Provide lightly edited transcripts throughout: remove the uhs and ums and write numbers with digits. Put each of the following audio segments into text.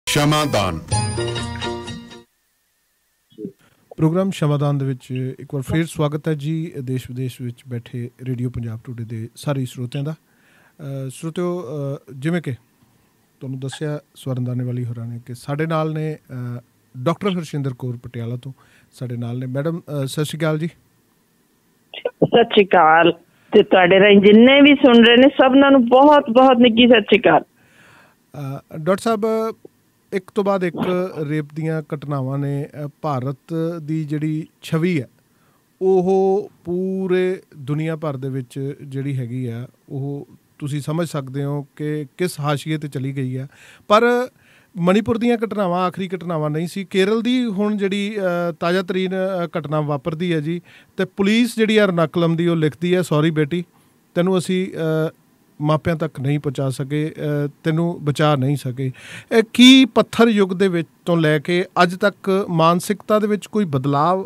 ਸ਼ਮਾਦਾਨ programme ਸ਼ਮਾਦਾਨ ਦੇ ਵਿੱਚ ਇੱਕ ਵਾਰ ਫਿਰ ਸਵਾਗਤ ਹੈ ਜੀ। ਦੇਸ਼ ਵਿਦੇਸ਼ ਵਿੱਚ ਬੈਠੇ ਰੇਡੀਓ ਪੰਜਾਬ ਟੂਡੇ ਦੇ ਸਾਰੇ ਸਰੋਤਿਆਂ ਦਾ। ਸਰੋਤਿਓ, ਜਿਵੇਂ ਕਿ ਤੁਹਾਨੂੰ ਦੱਸਿਆ ਸਵਰਨਦਾਨੇ ਵਾਲੀ ਹੋਰਾਂ ਨੇ ਕਿ ਸਾਡੇ ਨਾਲ ਨੇ ਡਾਕਟਰ ਹਰਸ਼ਿੰਦਰ ਕੌਰ ਪਟਿਆਲਾ ਤੋਂ ਸਾਡੇ ਨਾਲ ਨੇ। ਮੈਡਮ ਸਤਿ ਸ਼੍ਰੀ ਅਕਾਲ ਜੀ। ਸਤਿ ਸ਼੍ਰੀ ਅਕਾਲ। ਤੇ ਤੁਹਾਡੇ ਰਾਹੀਂ ਜਿੰਨੇ ਵੀ ਸੁਣ ਰਹੇ ਨੇ ਸਭਨਾਂ ਨੂੰ ਬਹੁਤ ਬਹੁਤ ਨਿੱਘੀ ਸਤਿ ਸ਼੍ਰੀ ਅਕਾਲ। ਡਾਕਟਰ ਸਾਹਿਬ, ਇੱਕ ਤੋਂ ਬਾਅਦ ਇੱਕ ਰੇਪ ਦੀਆਂ ਘਟਨਾਵਾਂ ਨੇ ਭਾਰਤ ਦੀ ਜਿਹੜੀ ਛਵੀ ਹੈ ਉਹ ਪੂਰੇ ਦੁਨੀਆ ਭਰ ਦੇ ਵਿੱਚ ਜਿਹੜੀ ਹੈਗੀ ਆ ਉਹ ਤੁਸੀਂ ਸਮਝ ਸਕਦੇ ਹੋ ਕਿ ਕਿਸ ਹਾਸ਼ੀਏ 'ਤੇ ਚਲੀ ਗਈ ਹੈ। ਪਰ ਮਣੀਪੁਰ ਦੀਆਂ ਘਟਨਾਵਾਂ ਆਖਰੀ ਘਟਨਾਵਾਂ ਨਹੀਂ ਸੀ। ਕੇਰਲ ਦੀ ਹੁਣ ਜਿਹੜੀ ਤਾਜ਼ਾ ਤਰੀਨ ਘਟਨਾ ਵਾਪਰਦੀ ਹੈ ਜੀ, ਅਤੇ ਪੁਲਿਸ ਜਿਹੜੀ ਅਰਨਾਕੁਲਮ ਦੀ ਉਹ ਲਿਖਦੀ ਹੈ, ਸੌਰੀ ਬੇਟੀ, ਤੈਨੂੰ ਅਸੀਂ ਮਾਪਿਆਂ ਤੱਕ ਨਹੀਂ ਪਹੁੰਚਾ ਸਕੇ, ਤੈਨੂੰ ਬਚਾ ਨਹੀਂ ਸਕੇ। ਕੀ ਪੱਥਰ ਯੁੱਗ ਦੇ ਵਿੱਚ ਤੋਂ ਲੈ ਕੇ ਅੱਜ ਤੱਕ ਮਾਨਸਿਕਤਾ ਦੇ ਵਿੱਚ ਕੋਈ ਬਦਲਾਵ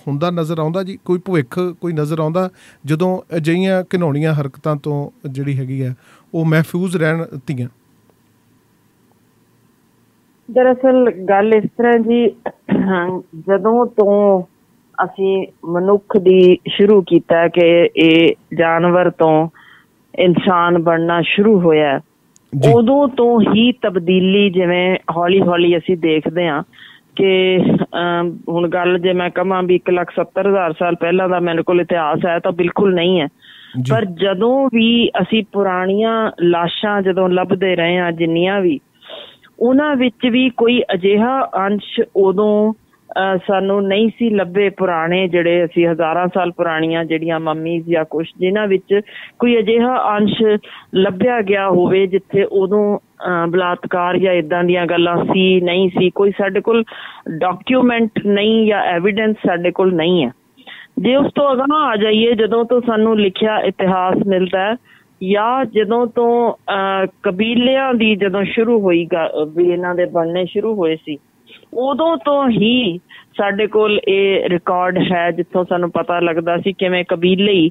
ਹੁੰਦਾ ਨਜ਼ਰ ਆਉਂਦਾ ਜੀ? ਕੋਈ ਭਵਿੱਖ ਕੋਈ ਨਜ਼ਰ ਆਉਂਦਾ ਜਦੋਂ ਅਜਿਹੀਆਂ ਘਿਨਾਉਣੀਆਂ ਹਰਕਤਾਂ ਤੋਂ ਜਿਹੜੀ ਹੈਗੀ ਆ ਉਹ ਮਹਿਫੂਜ਼ ਰਹਿਣ ਧੀਆਂ? ਦਰਅਸਲ ਗੱਲ ਇਸ ਤਰ੍ਹਾਂ ਜੀ, ਜਦੋਂ ਤੋਂ ਅਸੀਂ ਮਨੁੱਖ ਦੀ ਸ਼ੁਰੂ ਕੀਤਾ ਕਿ ਇਹ ਜਾਨਵਰ ਤੋਂ ਇਨਸਾਨ ਬਣਨਾ ਸ਼ੁਰੂ ਹੋਇਆ, ਉਦੋਂ ਤੋਂ ਹੀ ਤਬਦੀਲੀ ਜਿਵੇਂ ਹੌਲੀ ਹੌਲੀ ਅਸੀਂ ਦੇਖਦੇ ਹਾਂ ਕਿ ਹੁਣ ਗੱਲ ਜੇ ਮੈਂ ਕਹਾਂ ਵੀ 1,70,000 ਸਾਲ ਪਹਿਲਾਂ ਦਾ ਮੇਰੇ ਕੋਲ ਇਤਿਹਾਸ ਹੈ ਤਾਂ ਬਿਲਕੁਲ ਨਹੀਂ ਹੈ। ਪਰ ਜਦੋਂ ਵੀ ਅਸੀਂ ਪੁਰਾਣੀਆਂ ਲਾਸ਼ਾਂ ਜਦੋਂ ਲੱਭਦੇ ਰਹੇ ਹਾਂ ਜਿੰਨੀਆਂ ਵੀ, ਉਹਨਾਂ ਵਿੱਚ ਵੀ ਕੋਈ ਅਜਿਹਾ ਅੰਸ਼ ਉਦੋਂ ਸਾਨੂੰ ਨਹੀਂ ਸੀ ਲੱਭੇ। ਪੁਰਾਣੇ ਜਿਹੜੇ ਅਸੀਂ ਹਜ਼ਾਰਾਂ ਸਾਲ ਪੁਰਾਣੀਆਂ ਜਿਹੜੀਆਂ ਮਮੀਜ਼ ਜਾਂ ਕੁਛ, ਜਿਨ੍ਹਾਂ ਵਿੱਚ ਕੋਈ ਅਜਿਹਾ ਅੰਸ਼ ਲੱਭਿਆ ਗਿਆ ਹੋਵੇ ਜਿੱਥੇ ਉਦੋਂ ਬਲਾਤਕਾਰ ਜਾਂ ਇੱਦਾਂ ਦੀਆਂ ਗੱਲਾਂ ਸੀ ਨਹੀਂ ਸੀ। ਕੋਈ ਸਾਡੇ ਕੋਲ ਡਾਕੂਮੈਂਟ ਨਹੀਂ ਜਾਂ ਐਵੀਡੈਂਸ ਸਾਡੇ ਕੋਲ ਨਹੀਂ ਹੈ। ਜੇ ਉਸ ਤੋਂ ਅਗਾਂਹ ਆ ਜਾਈਏ, ਜਦੋਂ ਤੋਂ ਸਾਨੂੰ ਲਿਖਿਆ ਇਤਿਹਾਸ ਮਿਲਦਾ ਹੈ ਜਾਂ ਜਦੋਂ ਤੋਂ ਕਬੀਲਿਆਂ ਦੀ ਜਦੋਂ ਸ਼ੁਰੂ ਹੋਈ ਵੀ ਇਹਨਾਂ ਦੇ ਬਣਨੇ ਸ਼ੁਰੂ ਹੋਏ ਸੀ, ਉਦੋਂ ਤੋਂ ਹੀ ਸਾਡੇ ਕੋਲ ਇਹ ਰਿਕਾਰਡ ਹੈ ਜਿੱਥੋਂ ਸਾਨੂੰ ਪਤਾ ਲੱਗਦਾ ਸੀ ਕਿਵੇਂ ਕਬੀਲੇ ਹੀ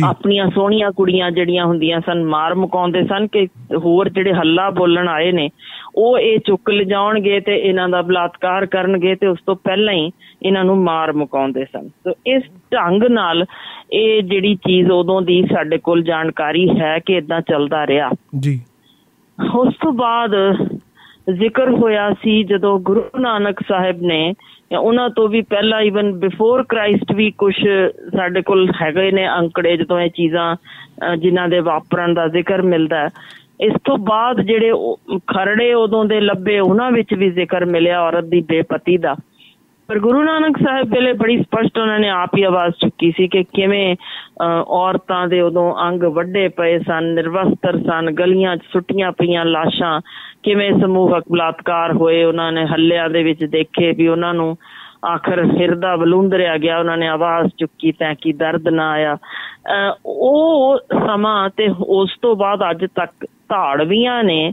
ਆਪਣੀਆਂ ਸੋਹਣੀਆਂ ਕੁੜੀਆਂ ਜਿਹੜੀਆਂ ਹੁੰਦੀਆਂ ਸਨ ਮਾਰ ਮੁਕਾਉਂਦੇ ਸਨ ਕਿ ਹੋਰ ਜਿਹੜੇ ਹੱਲਾ ਬੋਲਣ ਆਏ ਨੇ ਉਹ ਇਹ ਚੁੱਕ ਲਿਜਾਉਣਗੇ ਤੇ ਇਹਨਾਂ ਦਾ ਬਲਾਤਕਾਰ ਕਰਨਗੇ, ਤੇ ਉਸ ਤੋਂ ਪਹਿਲਾਂ ਹੀ ਇਹਨਾਂ ਨੂੰ ਮਾਰ ਮੁਕਾਉਂਦੇ ਸਨ। ਸੋ ਇਸ ਢੰਗ ਨਾਲ ਇਹ ਜਿਹੜੀ ਚੀਜ਼ ਉਦੋਂ ਦੀ ਸਾਡੇ ਕੋਲ ਜਾਣਕਾਰੀ ਹੈ ਕਿ ਏਦਾਂ ਚੱਲਦਾ ਰਿਹਾ ਜੀ। ਉਸ ਤੋਂ ਬਾਅਦ ਜ਼ਿਕਰ ਹੋਇਆ ਸੀ ਜਦੋਂ ਗੁਰੂ ਨਾਨਕ ਸਾਹਿਬ ਨੇ, ਉਹਨਾਂ ਤੋਂ ਵੀ ਪਹਿਲਾਂ ਈਵਨ ਬਿਫੋਰ ਕ੍ਰਾਈਸਟ ਵੀ ਕੁਛ ਸਾਡੇ ਕੋਲ ਹੈਗੇ ਨੇ ਅੰਕੜੇ ਜਦੋਂ ਇਹ ਚੀਜ਼ਾਂ ਜਿਨ੍ਹਾਂ ਦੇ ਵਾਪਰਨ ਦਾ ਜ਼ਿਕਰ ਮਿਲਦਾ। ਇਸ ਤੋਂ ਬਾਅਦ ਜਿਹੜੇ ਖਰੜੇ ਉਦੋਂ ਦੇ ਲੱਭੇ ਉਹਨਾਂ ਵਿੱਚ ਵੀ ਜ਼ਿਕਰ ਮਿਲਿਆ ਔਰਤ ਦੀ ਬੇਪਤੀ ਦਾ। ਪਰ ਗੁਰੂ ਨਾਨਕ ਸਾਹਿਬ ਵੇਲੇ ਬੜੀ ਸਪਸ਼ਟ ਉਹਨਾਂ ਨੇ ਆਪ ਹੀ ਆਵਾਜ਼ ਚੁੱਕੀ ਸੀ ਕਿ ਕਿਵੇਂ ਔਰਤਾਂ ਦੇ ਉਦੋਂ ਅੰਗ ਵੱਢੇ ਪਏ ਸਨ, ਨਿਰਵਸਤਰ ਸਨ, ਗਲੀਆਂ 'ਚ ਸੁੱਟੀਆਂ ਪਈਆਂ ਲਾਸ਼ਾਂ, ਕਿਵੇਂ ਸਮੂਹਕ ਬਲਾਤਕਾਰ ਹੋਏ। ਉਹਨਾਂ ਨੇ ਹੱਲਿਆਂ ਦੇ ਵਿੱਚ ਦੇਖੇ ਵੀ ਉਹਨਾਂ ਨੂੰ ਆਖਰ ਹਿਰਦਾ ਵਲੂੰਦਰਿਆ ਗਿਆ, ਉਹਨਾਂ ਨੇ ਆਵਾਜ਼ ਚੁੱਕੀ ਤਾਂ ਕਿ ਦਰਦ ਨਾ ਆਇਆ। ਉਹ ਸਮਾਂ ਤੇ ਉਸ ਤੋਂ ਬਾਅਦ ਅੱਜ ਤੱਕ ਧਾੜਵੀਆਂ ਨੇ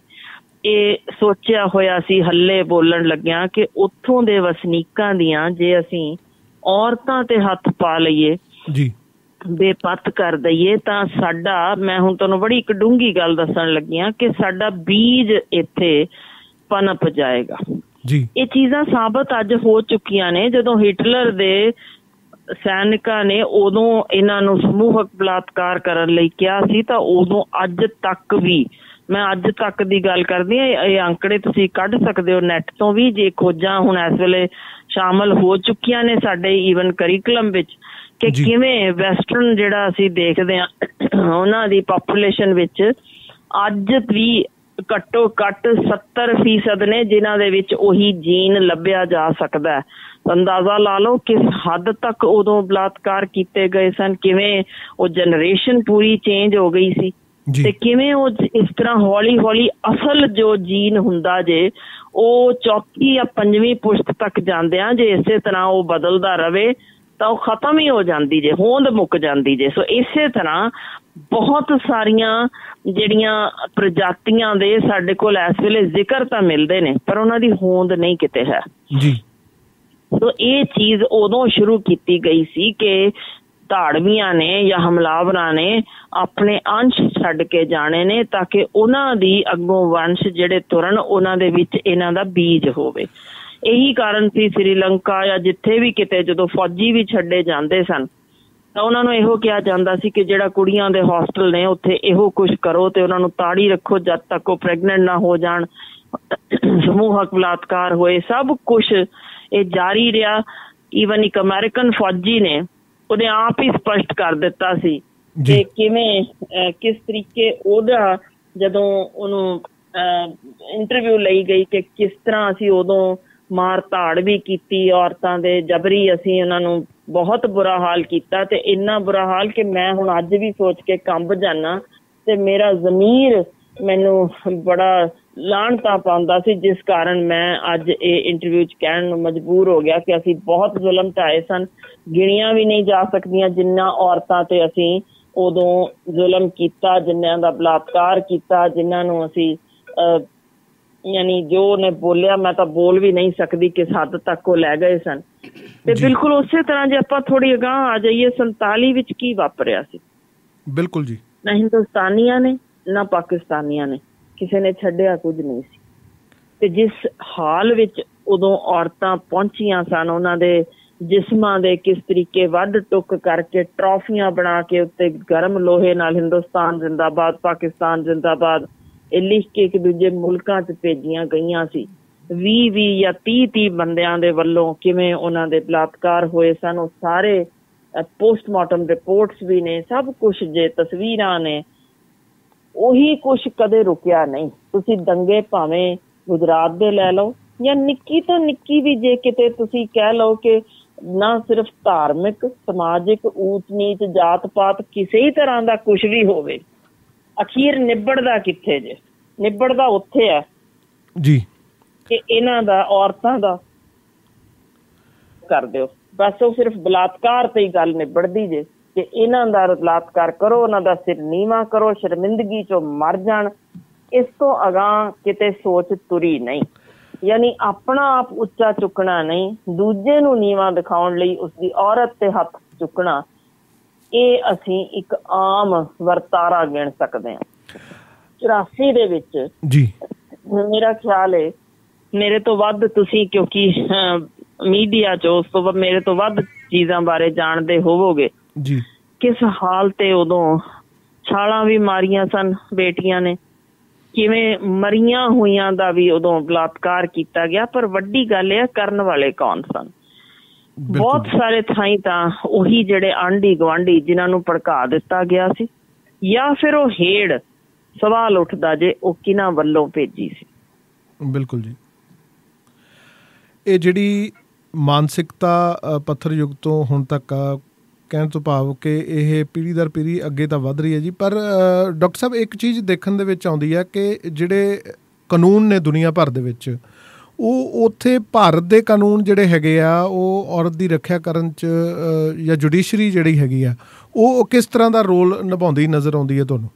ਇਹ ਸੋਚਿਆ ਹੋਇਆ ਸੀ ਹੱਲੇ ਬੋਲਣ ਲੱਗਿਆ ਕਿ ਉੱਥੋਂ ਦੇ ਵਸਨੀਕਾਂ ਦੀਆਂ ਜੇ ਅਸੀਂ ਔਰਤਾਂ ਤੇ ਹੱਥ ਪਾ ਲਈਏ ਜੀ, ਬੇਪੱਤ ਕਰ ਦਈਏ ਤਾਂ ਸਾਡਾ, ਮੈਂ ਹੁਣ ਤੁਹਾਨੂੰ ਬੜੀ ਇੱਕ ਡੂੰਘੀ ਗੱਲ ਦੱਸਣ ਲੱਗੀ ਹਾਂ ਕਿ ਸਾਡਾ ਬੀਜ ਇੱਥੇ ਪਨਪ ਜਾਏਗਾ ਜੀ। ਇਹ ਚੀਜ਼ਾਂ ਸਾਬਤ ਅੱਜ ਹੋ ਚੁੱਕੀਆਂ ਨੇ। ਜਦੋਂ ਹਿਟਲਰ ਦੇ ਸੈਨਿਕਾਂ ਨੇ ਉਦੋਂ ਇਹਨਾਂ ਨੂੰ ਸਮੂਹਕ ਬਲਾਤਕਾਰ ਕਰਨ ਲਈ ਕਿਹਾ ਸੀ ਤਾਂ ਉਦੋਂ ਅੱਜ ਤੱਕ ਵੀ, ਮੈਂ ਅੱਜ ਤੱਕ ਦੀ ਗੱਲ ਕਰਦੀ ਹਾਂ, ਇਹ ਅੰਕੜੇ ਤੁਸੀਂ ਕੱਢ ਸਕਦੇ ਹੋ ਨੈਟ ਤੋਂ ਵੀ, ਜੇ ਖੋਜਾਂ ਹੁਣ ਇਸ ਵੇਲੇ ਸ਼ਾਮਲ ਹੋ ਚੁੱਕੀਆਂ ਨੇ ਸਾਡੇ ਈਵਨ ਕਰਿਕੂਲਮ ਵਿੱਚ, ਕਿ ਕਿਵੇਂ ਵੈਸਟਰਨ ਜਿਹੜਾ ਅਸੀਂ ਦੇਖਦੇ ਹਾਂ ਉਹਨਾਂ ਦੀ ਪਾਪੂਲੇਸ਼ਨ ਵਿੱਚ ਅੱਜ ਵੀ ਘੱਟੋ ਘੱਟ 70% ਨੇ ਜਿਨ੍ਹਾਂ ਦੇ ਵਿੱਚ ਉਹੀ ਜੀਨ ਲੱਭਿਆ ਜਾ ਸਕਦਾ। ਅੰਦਾਜ਼ਾ ਲਾ ਲਓ ਕਿਸ ਹੱਦ ਤੱਕ ਉਦੋਂ ਬਲਾਤਕਾਰ ਕੀਤੇ ਗਏ ਸਨ, ਕਿਵੇਂ ਉਹ ਜਨਰੇਸ਼ਨ ਪੂਰੀ ਚੇਂਜ ਹੋ ਗਈ ਸੀ ਤੇ ਕਿਵੇਂ ਉਹ ਇਸ ਤਰ੍ਹਾਂ ਹੌਲੀ ਹੌਲੀ ਅਸਲ ਜੋ ਜੀਨ ਹੁੰਦਾ ਜੇ ਉਹ ਚੌਥੀ ਜਾਂ ਪੰਜਵੀਂ ਪੁਸ਼ਤ ਤੱਕ ਜਾਂਦਿਆਂ ਜੇ ਇਸੇ ਤਰ੍ਹਾਂ ਉਹ ਬਦਲਦਾ ਰਵੇ ਤਾਂ ਉਹ ਖਤਮ ਹੀ ਹੋ ਜਾਂਦੀ ਜੇ, ਹੋਂਦ ਮੁੱਕ ਜਾਂਦੀ ਜੇ। ਸੋ ਇਸੇ ਤਰ੍ਹਾਂ ਬਹੁਤ ਸਾਰੀਆਂ ਜਿਹੜੀਆਂ ਪ੍ਰਜਾਤੀਆਂ ਦੇ ਸਾਡੇ ਕੋਲ ਇਸ ਵੇਲੇ ਜ਼ਿਕਰ ਤਾਂ ਮਿਲਦੇ ਨੇ ਪਰ ਉਹਨਾਂ ਦੀ ਹੋਂਦ ਨਹੀਂ ਕਿਤੇ ਹੈ ਜੀ। ਸੋ ਇਹ ਚੀਜ਼ ਉਦੋਂ ਸ਼ੁਰੂ ਕੀਤੀ ਗਈ ਸੀ ਕਿ ਧਾੜਵੀਆਂ ਨੇ ਜਾਂ ਹਮਲਾਵਰਾਂ ਨੇ ਆਪਣੇ ਅੰਸ਼ ਛੱਡ ਕੇ ਜਾਣੇ ਨੇ ਤਾਂ ਕਿ ਉਹਨਾਂ ਦੀ ਅੱਗੋਂ ਵੰਸ਼ ਜਿਹੜੇ ਤੁਰਨ ਉਹਨਾਂ ਦੇ ਵਿੱਚ ਇਹਨਾਂ ਦਾ ਬੀਜ ਹੋਵੇ। ਇਹੀ ਕਾਰਨ ਸੀ ਸ੍ਰੀਲੰਕਾ ਜਾਂ ਜਿੱਥੇ ਵੀ ਕਿਤੇ ਜਦੋਂ ਫੌਜੀ ਵੀ ਛੱਡੇ ਜਾਂਦੇ ਸਨ ਤਾਂ ਉਹਨਾਂ ਨੂੰ ਇਹੋ ਕਿਹਾ ਜਾਂਦਾ ਸੀ ਕਿ ਜਿਹੜਾ ਕੁੜੀਆਂ ਦੇ ਹੋਸਟਲ ਨੇ ਉੱਥੇ ਇਹੋ ਕੁਛ ਕਰੋ ਤੇ ਉਹਨਾਂ ਨੂੰ ਤਾੜੀ ਰੱਖੋ ਜਦ ਤੱਕ ਉਹ ਪ੍ਰੈਗਨੈਂਟ ਨਾ ਹੋ ਜਾਣ, ਸਮੂਹਕ ਬਲਾਤਕਾਰ ਹੋਏ, ਸਭ ਕੁਛ ਇਹ ਜਾਰੀ ਰਿਹਾ। ਈਵਨ ਇੱਕ ਅਮਰੀਕਨ ਫੌਜੀ ਨੇ ਉਹਨੇ ਆਪ ਹੀ ਸਪਸ਼ਟ ਕਰ ਦਿੱਤਾ ਸੀ ਕਿ ਕਿਵੇਂ ਕਿਸ ਤਰੀਕੇ ਉਹਦਾ ਜਦੋਂ ਉਹਨੂੰ ਇੰਟਰਵਿਊ ਲਈ ਗਈ ਕਿ ਕਿਸ ਤਰ੍ਹਾਂ ਅਸੀਂ ਉਦੋਂ ਮਾਰ ਧਾੜ ਵੀ ਕੀਤੀ ਔਰਤਾਂ ਦੇ, ਜਬਰੀ ਅਸੀਂ ਉਹਨਾਂ ਨੂੰ ਬਹੁਤ ਬੁਰਾ ਹਾਲ ਕੀਤਾ ਤੇ ਇੰਨਾ ਬੁਰਾ ਹਾਲ ਕਿ ਮੈਂ ਹੁਣ ਅੱਜ ਵੀ ਸੋਚ ਕੇ ਕੰਬ ਜਾਨਾ ਤੇ ਮੇਰਾ ਜ਼ਮੀਰ ਮੈਨੂੰ ਬੜਾ ਲਾਹਣਤਾਂ ਪਾਉਂਦਾ ਸੀ, ਜਿਸ ਕਾਰਨ ਮੈਂ ਅੱਜ ਇਹ ਇੰਟਰਵਿਊ 'ਚ ਕਹਿਣ ਨੂੰ ਮਜਬੂਰ ਹੋ ਗਿਆ ਕਿ ਅਸੀਂ ਬਹੁਤ ਜ਼ੁਲਮ ਢਾਏ ਸਨ। ਗਿਣੀਆਂ ਵੀ ਨਹੀਂ ਜਾ ਸਕਦੀਆਂ ਜਿੰਨਾ ਔਰਤਾਂ ਤੇ ਅਸੀਂ ਉਦੋਂ ਜ਼ੁਲਮ ਕੀਤਾ, ਜਿਨ੍ਹਾਂ ਦਾ ਬਲਾਤਕਾਰ ਕੀਤਾ, ਜਿਨ੍ਹਾਂ ਨੂੰ ਅਸੀਂ ਯਾਨੀ ਜੋ ਉਹਨੇ ਬੋਲਿਆ ਮੈਂ ਤਾਂ ਬੋਲ ਵੀ ਨਹੀਂ ਸਕਦੀ ਕਿਸ ਹੱਦ ਤੱਕ ਉਹ ਲੈ ਗਏ ਸਨ। ਤੇ ਬਿਲਕੁਲ ਉਸੇ ਤਰ੍ਹਾਂ ਜੇ ਆਪਾਂ ਥੋੜੀ ਅਗਾਂਹ ਆ ਜਾਈਏ 47 ਵਿੱਚ ਕੀ ਵਾਪਰਿਆ ਸੀ। ਬਿਲਕੁਲ ਜੀ, ਨਾ ਹਿੰਦੁਸਤਾਨੀਆਂ ਨੇ ਨਾ ਪਾਕਿਸਤਾਨੀਆਂ ਨੇ ਕਿਸੇ ਨੇ ਛੱਡਿਆ ਕੁਝ ਨਹੀਂ ਸੀ। ਤੇ ਜਿਸ ਹਾਲ ਵਿੱਚ ਉਦੋਂ ਔਰਤਾਂ ਪਹੁੰਚੀਆਂ ਸਨ, ਉਹਨਾਂ ਦੇ ਜਿਸਮਾਂ ਦੇ ਕਿਸ ਤਰੀਕੇ ਵੱਢ ਟੁੱਕ ਕਰਕੇ ਟਰੋਫੀਆਂ ਬਣਾ ਕੇ ਉੱਤੇ ਗਰਮ ਲੋਹੇ ਨਾਲ ਹਿੰਦੁਸਤਾਨ ਜ਼ਿੰਦਾਬਾਦ, ਪਾਕਿਸਤਾਨ ਜ਼ਿੰਦਾਬਾਦ ਇਹ ਲਿਖ ਕੇ ਇੱਕ ਦੂਜੇ ਮੁਲਕਾਂ 'ਚ ਭੇਜੀਆਂ ਗਈਆਂ ਸੀ। 20 ਜਾਂ 30 ਬੰਦਿਆਂ ਦੇ ਵੱਲੋਂ ਕਿਵੇਂ ਉਹਨਾਂ ਦੇ ਬਲਾਤਕਾਰ ਹੋਏ ਸਨ, ਉਹ ਸਾਰੇ ਪੋਸਟਮਾਰਟਮ ਰਿਪੋਰਟਸ ਵੀ ਨੇ, ਸਭ ਕੁਛ ਜੇ ਤਸਵੀਰਾਂ ਨੇ। ਉਹੀ ਕੁਛ ਕਦੇ ਰੁਕਿਆ ਨਹੀਂ। ਤੁਸੀਂ ਦੰਗੇ ਭਾਵੇਂ ਗੁਜਰਾਤ ਦੇ ਲੈ ਲਓ ਜਾਂ ਨਿੱਕੀ ਤੋਂ ਨਿੱਕੀ ਵੀ ਜੇ ਕਿਤੇ ਤੁਸੀਂ ਕਹਿ ਲਓ ਕਿ ਨਾ ਸਿਰਫ ਧਾਰਮਿਕ, ਸਮਾਜਿਕ, ਊਚ ਨੀਚ, ਜਾਤ ਪਾਤ ਕਿਸੇ ਹੀ ਤਰ੍ਹਾਂ ਦਾ ਕੁਛ ਵੀ ਹੋਵੇ, ਅਖੀਰ ਨਿਬੜਦਾ ਕਿੱਥੇ ਜੇ? ਨਿਬੜਦਾ ਉੱਥੇ ਹੈ ਜੀ ਕਿ ਇਹਨਾਂ ਦਾ ਔਰਤਾਂ ਦਾ ਕਰ ਦਿਓ ਬਸ। ਉਹ ਸਿਰਫ ਬਲਾਤਕਾਰ ਤੇ ਹੀ ਗੱਲ ਨਿਬੜਦੀ ਜੇ ਕਿ ਇਹਨਾਂ ਦਾ ਬਲਾਤਕਾਰ ਕਰੋ, ਉਹਨਾਂ ਦਾ ਸਿਰ ਨੀਵਾਂ ਕਰੋ, ਸ਼ਰਮਿੰਦਗੀ ਚੋਂ ਮਰ ਜਾਣ। ਇਸ ਤੋਂ ਅਗਾਂਹ ਕਿਤੇ ਸੋਚ ਤੁਰੀ ਨਹੀਂ। ਯਾਨੀ ਆਪਣਾ ਆਪ ਉੱਚਾ ਚੁੱਕਣਾ ਨਹੀਂ, ਦੂਜੇ ਨੂੰ ਨੀਵਾਂ ਦਿਖਾਉਣ ਲਈ ਉਸਦੀ ਔਰਤ ਤੇ ਹੱਥ ਚੁੱਕਣਾ, ਇਹ ਅਸੀਂ ਇੱਕ ਆਮ ਵਰਤਾਰਾ ਗਿਣ ਸਕਦੇ ਹਾਂ। 84 ਦੇ ਵਿੱਚ ਜੀ ਮੇਰਾ ਖਿਆਲ ਹੈ, ਮੇਰੇ ਤੋਂ ਵੱਧ ਤੁਸੀਂ ਕਿਉਂਕਿ ਮੀਡੀਆ 'ਚ ਉਸ ਤੋਂ ਮੇਰੇ ਤੋਂ ਵੱਧ ਚੀਜ਼ਾਂ ਬਾਰੇ ਜਾਣਦੇ ਹੋਵੋਗੇ ਜੀ, ਕਿਸ ਹਾਲ ਤੇ ਉਦੋਂ ਛਾਲਾਂ ਵੀ ਮਾਰੀਆਂ ਸਨ ਬੇਟੀਆਂ ਨੇ, ਕਿਵੇਂ ਮਰੀਆਂ ਹੋਈਆਂ ਦਾ ਵੀ ਉਦੋਂ ਬਲਾਤਕਾਰ ਕੀਤਾ ਗਿਆ। ਪਰ ਵੱਡੀ ਗੱਲ ਇਹ ਕਰਨ ਵਾਲੇ ਕੌਣ ਸਨ? ਬਹੁਤ ਸਾਰੇ ਥਾਈਂ ਤਾਂ ਉਹੀ ਜਿਹੜੇ ਆਂਢੀ ਗੁਆਂਢੀ ਜਿਨ੍ਹਾਂ ਨੂੰ ਭੜਕਾ ਦਿੱਤਾ ਗਿਆ ਸੀ, ਜਾਂ ਫਿਰ ਉਹ ਹੇੜ ਸਵਾਲ ਉੱਠਦਾ ਜੇ ਉਹ ਕਿਹਨਾਂ ਵੱਲੋਂ ਭੇਜੀ ਸੀ। ਬਿਲਕੁਲ ਜੀ, ਇਹ ਜਿਹੜੀ ਮਾਨਸਿਕਤਾ ਪੱਥਰ ਯੁੱਗ ਤੋਂ ਹੁਣ ਤੱਕ ਕਹਿਣ ਤੋਂ ਭਾਵ ਕਿ ਇਹ ਪੀੜ੍ਹੀ ਦਰ ਪੀੜ੍ਹੀ ਅੱਗੇ ਤਾਂ ਵੱਧ ਰਹੀ ਹੈ ਜੀ। ਪਰ ਡਾਕਟਰ ਸਾਹਿਬ ਇੱਕ ਚੀਜ਼ ਦੇਖਣ ਦੇ ਵਿੱਚ ਆਉਂਦੀ ਹੈ ਕਿ ਜਿਹੜੇ ਕਾਨੂੰਨ ਨੇ ਦੁਨੀਆ ਭਰ ਦੇ ਵਿੱਚ, ਉਹ ਉੱਥੇ ਭਾਰਤ ਦੇ ਕਾਨੂੰਨ ਜਿਹੜੇ ਹੈਗੇ ਆ ਉਹ ਔਰਤ ਦੀ ਰੱਖਿਆ ਕਰਨ 'ਚ ਜਾਂ ਜੁਡੀਸ਼ਰੀ ਜਿਹੜੀ ਹੈਗੀ ਆ ਉਹ ਕਿਸ ਤਰ੍ਹਾਂ ਦਾ ਰੋਲ ਨਿਭਾਉਂਦੀ ਨਜ਼ਰ ਆਉਂਦੀ ਹੈ ਤੁਹਾਨੂੰ?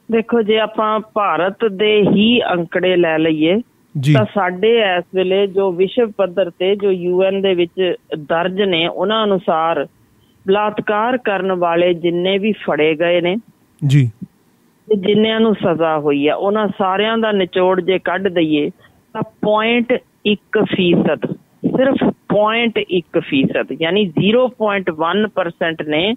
ਦੇਖੋ, ਜੇ ਆਪਾਂ ਭਾਰਤ ਦੇ ਹੀ ਅੰਕੜੇ ਲੈ ਲਈਏ ਤਾਂ ਸਾਡੇ ਇਸ ਵੇਲੇ ਜੋ ਵਿਸ਼ਵ ਪੱਧਰ ਤੇ ਜੋ UN ਦੇ ਵਿੱਚ ਦਰਜ ਨੇ ਉਹਨਾਂ ਅਨੁਸਾਰ ਬਲਾਤਕਾਰ ਕਰਨ ਵਾਲੇ ਜਿੰਨੇ ਵੀ ਫੜੇ ਗਏ ਨੇ ਜੀ, ਜਿੰਨਿਆਂ ਨੂੰ ਸਜ਼ਾ ਹੋਈ ਆ, ਉਹਨਾਂ ਸਾਰਿਆਂ ਦਾ ਨਿਚੋੜ ਜੇ ਕੱਢ ਦਈਏ ਤਾਂ 0.1%, ਸਿਰਫ 0.1% ਯਾਨੀ 0.1% ਨੇ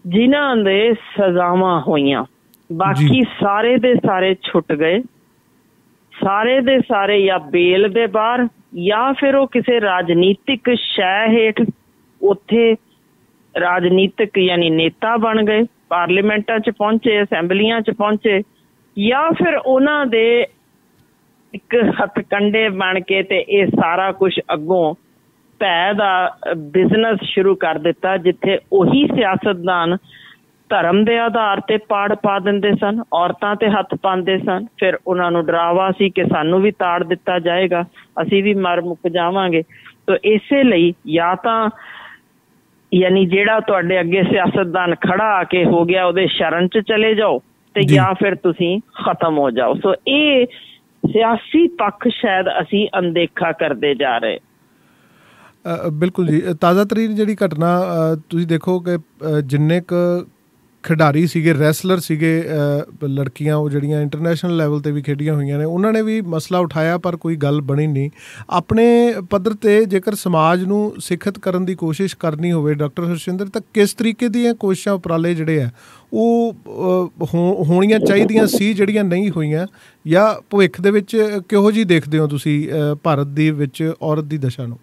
ਜਿਨ੍ਹਾਂ ਦੇ ਸਜ਼ਾਵਾਂ ਹੋਈਆਂ। ਬਾਕੀ ਸਾਰੇ ਦੇ ਸਾਰੇ ਛੁੱਟ ਗਏ, ਸਾਰੇ ਦੇ ਸਾਰੇ ਜਾਂ ਬੇਲ ਦੇ ਬਾਹਰ ਜਾਂ ਫਿਰ ਉਹ ਕਿਸੇ ਰਾਜਨੀਤਿਕ ਸ਼ੈ ਹੇਠ ਉੱਥੇ ਰਾਜਨੀਤਿਕ ਯਾਨੀ ਨੇਤਾ ਬਣ ਗਏ, ਪਾਰਲੀਮੈਂਟਾਂ 'ਚ ਪਹੁੰਚੇ, ਅਸੈਂਬਲੀਆਂ 'ਚ ਪਹੁੰਚੇ, ਜਾਂ ਫਿਰ ਉਹਨਾਂ ਦੇ ਇੱਕ ਹੱਥਕੰਡੇ ਬਣ ਕੇ ਤੇ ਇਹ ਸਾਰਾ ਕੁਛ ਅੱਗੋਂ ਭੈ ਦਾ ਬਿਜ਼ਨਸ ਸ਼ੁਰੂ ਕਰ ਦਿੱਤਾ, ਜਿੱਥੇ ਉਹੀ ਸਿਆਸਤਦਾਨ ਧਰਮ ਦੇ ਆਧਾਰ ਤੇ ਪਾੜ ਪਾ ਦਿੰਦੇ ਸਨ, ਔਰਤਾਂ ਤੇ ਹੱਥ ਪਾਉਂਦੇ ਸਨ। ਫਿਰ ਉਹਨਾਂ ਨੂੰ ਡਰਾਵਾ ਸੀ ਕਿ ਸਾਨੂੰ ਵੀ ਤਾੜ ਦਿੱਤਾ ਜਾਏਗਾ, ਅਸੀਂ ਵੀ ਮਰ ਮੁੱਕ ਜਾਵਾਂਗੇ। ਤਾਂ ਇਸੇ ਲਈ ਜਾਂ ਤਾਂ ਯਾਨੀ ਜਿਹੜਾ ਤੁਹਾਡੇ ਅੱਗੇ ਸਿਆਸਤਦਾਨ ਖੜਾ ਆ ਕੇ ਹੋ ਗਿਆ ਉਹਦੇ ਸ਼ਰਨ 'ਚ ਚਲੇ ਜਾਓ ਤੇ ਜਾਂ ਫਿਰ ਤੁਸੀਂ ਖਤਮ ਹੋ ਜਾਓ। ਸੋ ਇਹ ਸਿਆਸੀ ਪੱਖ ਸ਼ਾਇਦ ਅਸੀਂ ਅਣਦੇਖਾ ਕਰਦੇ ਜਾ ਰਹੇ। ਬਿਲਕੁਲ ਜੀ। ਤਾਜ਼ਾ ਤਰੀਨ ਜਿਹੜੀ ਘਟਨਾ ਤੁਸੀਂ ਦੇਖੋ ਕਿ ਜਿੰਨੇ ਕੁ ਖਿਡਾਰੀ ਸੀਗੇ, ਰੈਸਲਰ ਸੀਗੇ, ਲੜਕੀਆਂ ਉਹ ਜਿਹੜੀਆਂ ਇੰਟਰਨੈਸ਼ਨਲ ਲੈਵਲ 'ਤੇ ਵੀ ਖੇਡੀਆਂ ਹੋਈਆਂ ਨੇ, ਉਹਨਾਂ ਨੇ ਵੀ ਮਸਲਾ ਉਠਾਇਆ ਪਰ ਕੋਈ ਗੱਲ ਬਣੀ ਨਹੀਂ। ਆਪਣੇ ਪੱਧਰ 'ਤੇ ਜੇਕਰ ਸਮਾਜ ਨੂੰ ਸਿੱਖਿਅਤ ਕਰਨ ਦੀ ਕੋਸ਼ਿਸ਼ ਕਰਨੀ ਹੋਵੇ ਡਾਕਟਰ ਹਰਸ਼ਿੰਦਰ, ਤਾਂ ਕਿਸ ਤਰੀਕੇ ਦੀਆਂ ਕੋਸ਼ਿਸ਼ਾਂ ਉਪਰਾਲੇ ਜਿਹੜੇ ਆ ਉਹ ਹੋਣੀਆਂ ਚਾਹੀਦੀਆਂ ਸੀ ਜਿਹੜੀਆਂ ਨਹੀਂ ਹੋਈਆਂ, ਜਾਂ ਭਵਿੱਖ ਦੇ ਵਿੱਚ ਕਿਹੋ ਜਿਹੀ ਦੇਖਦੇ ਹੋ ਤੁਸੀਂ ਭਾਰਤ ਦੇ ਵਿੱਚ ਔਰਤ ਦੀ ਦਸ਼ਾ ਨੂੰ?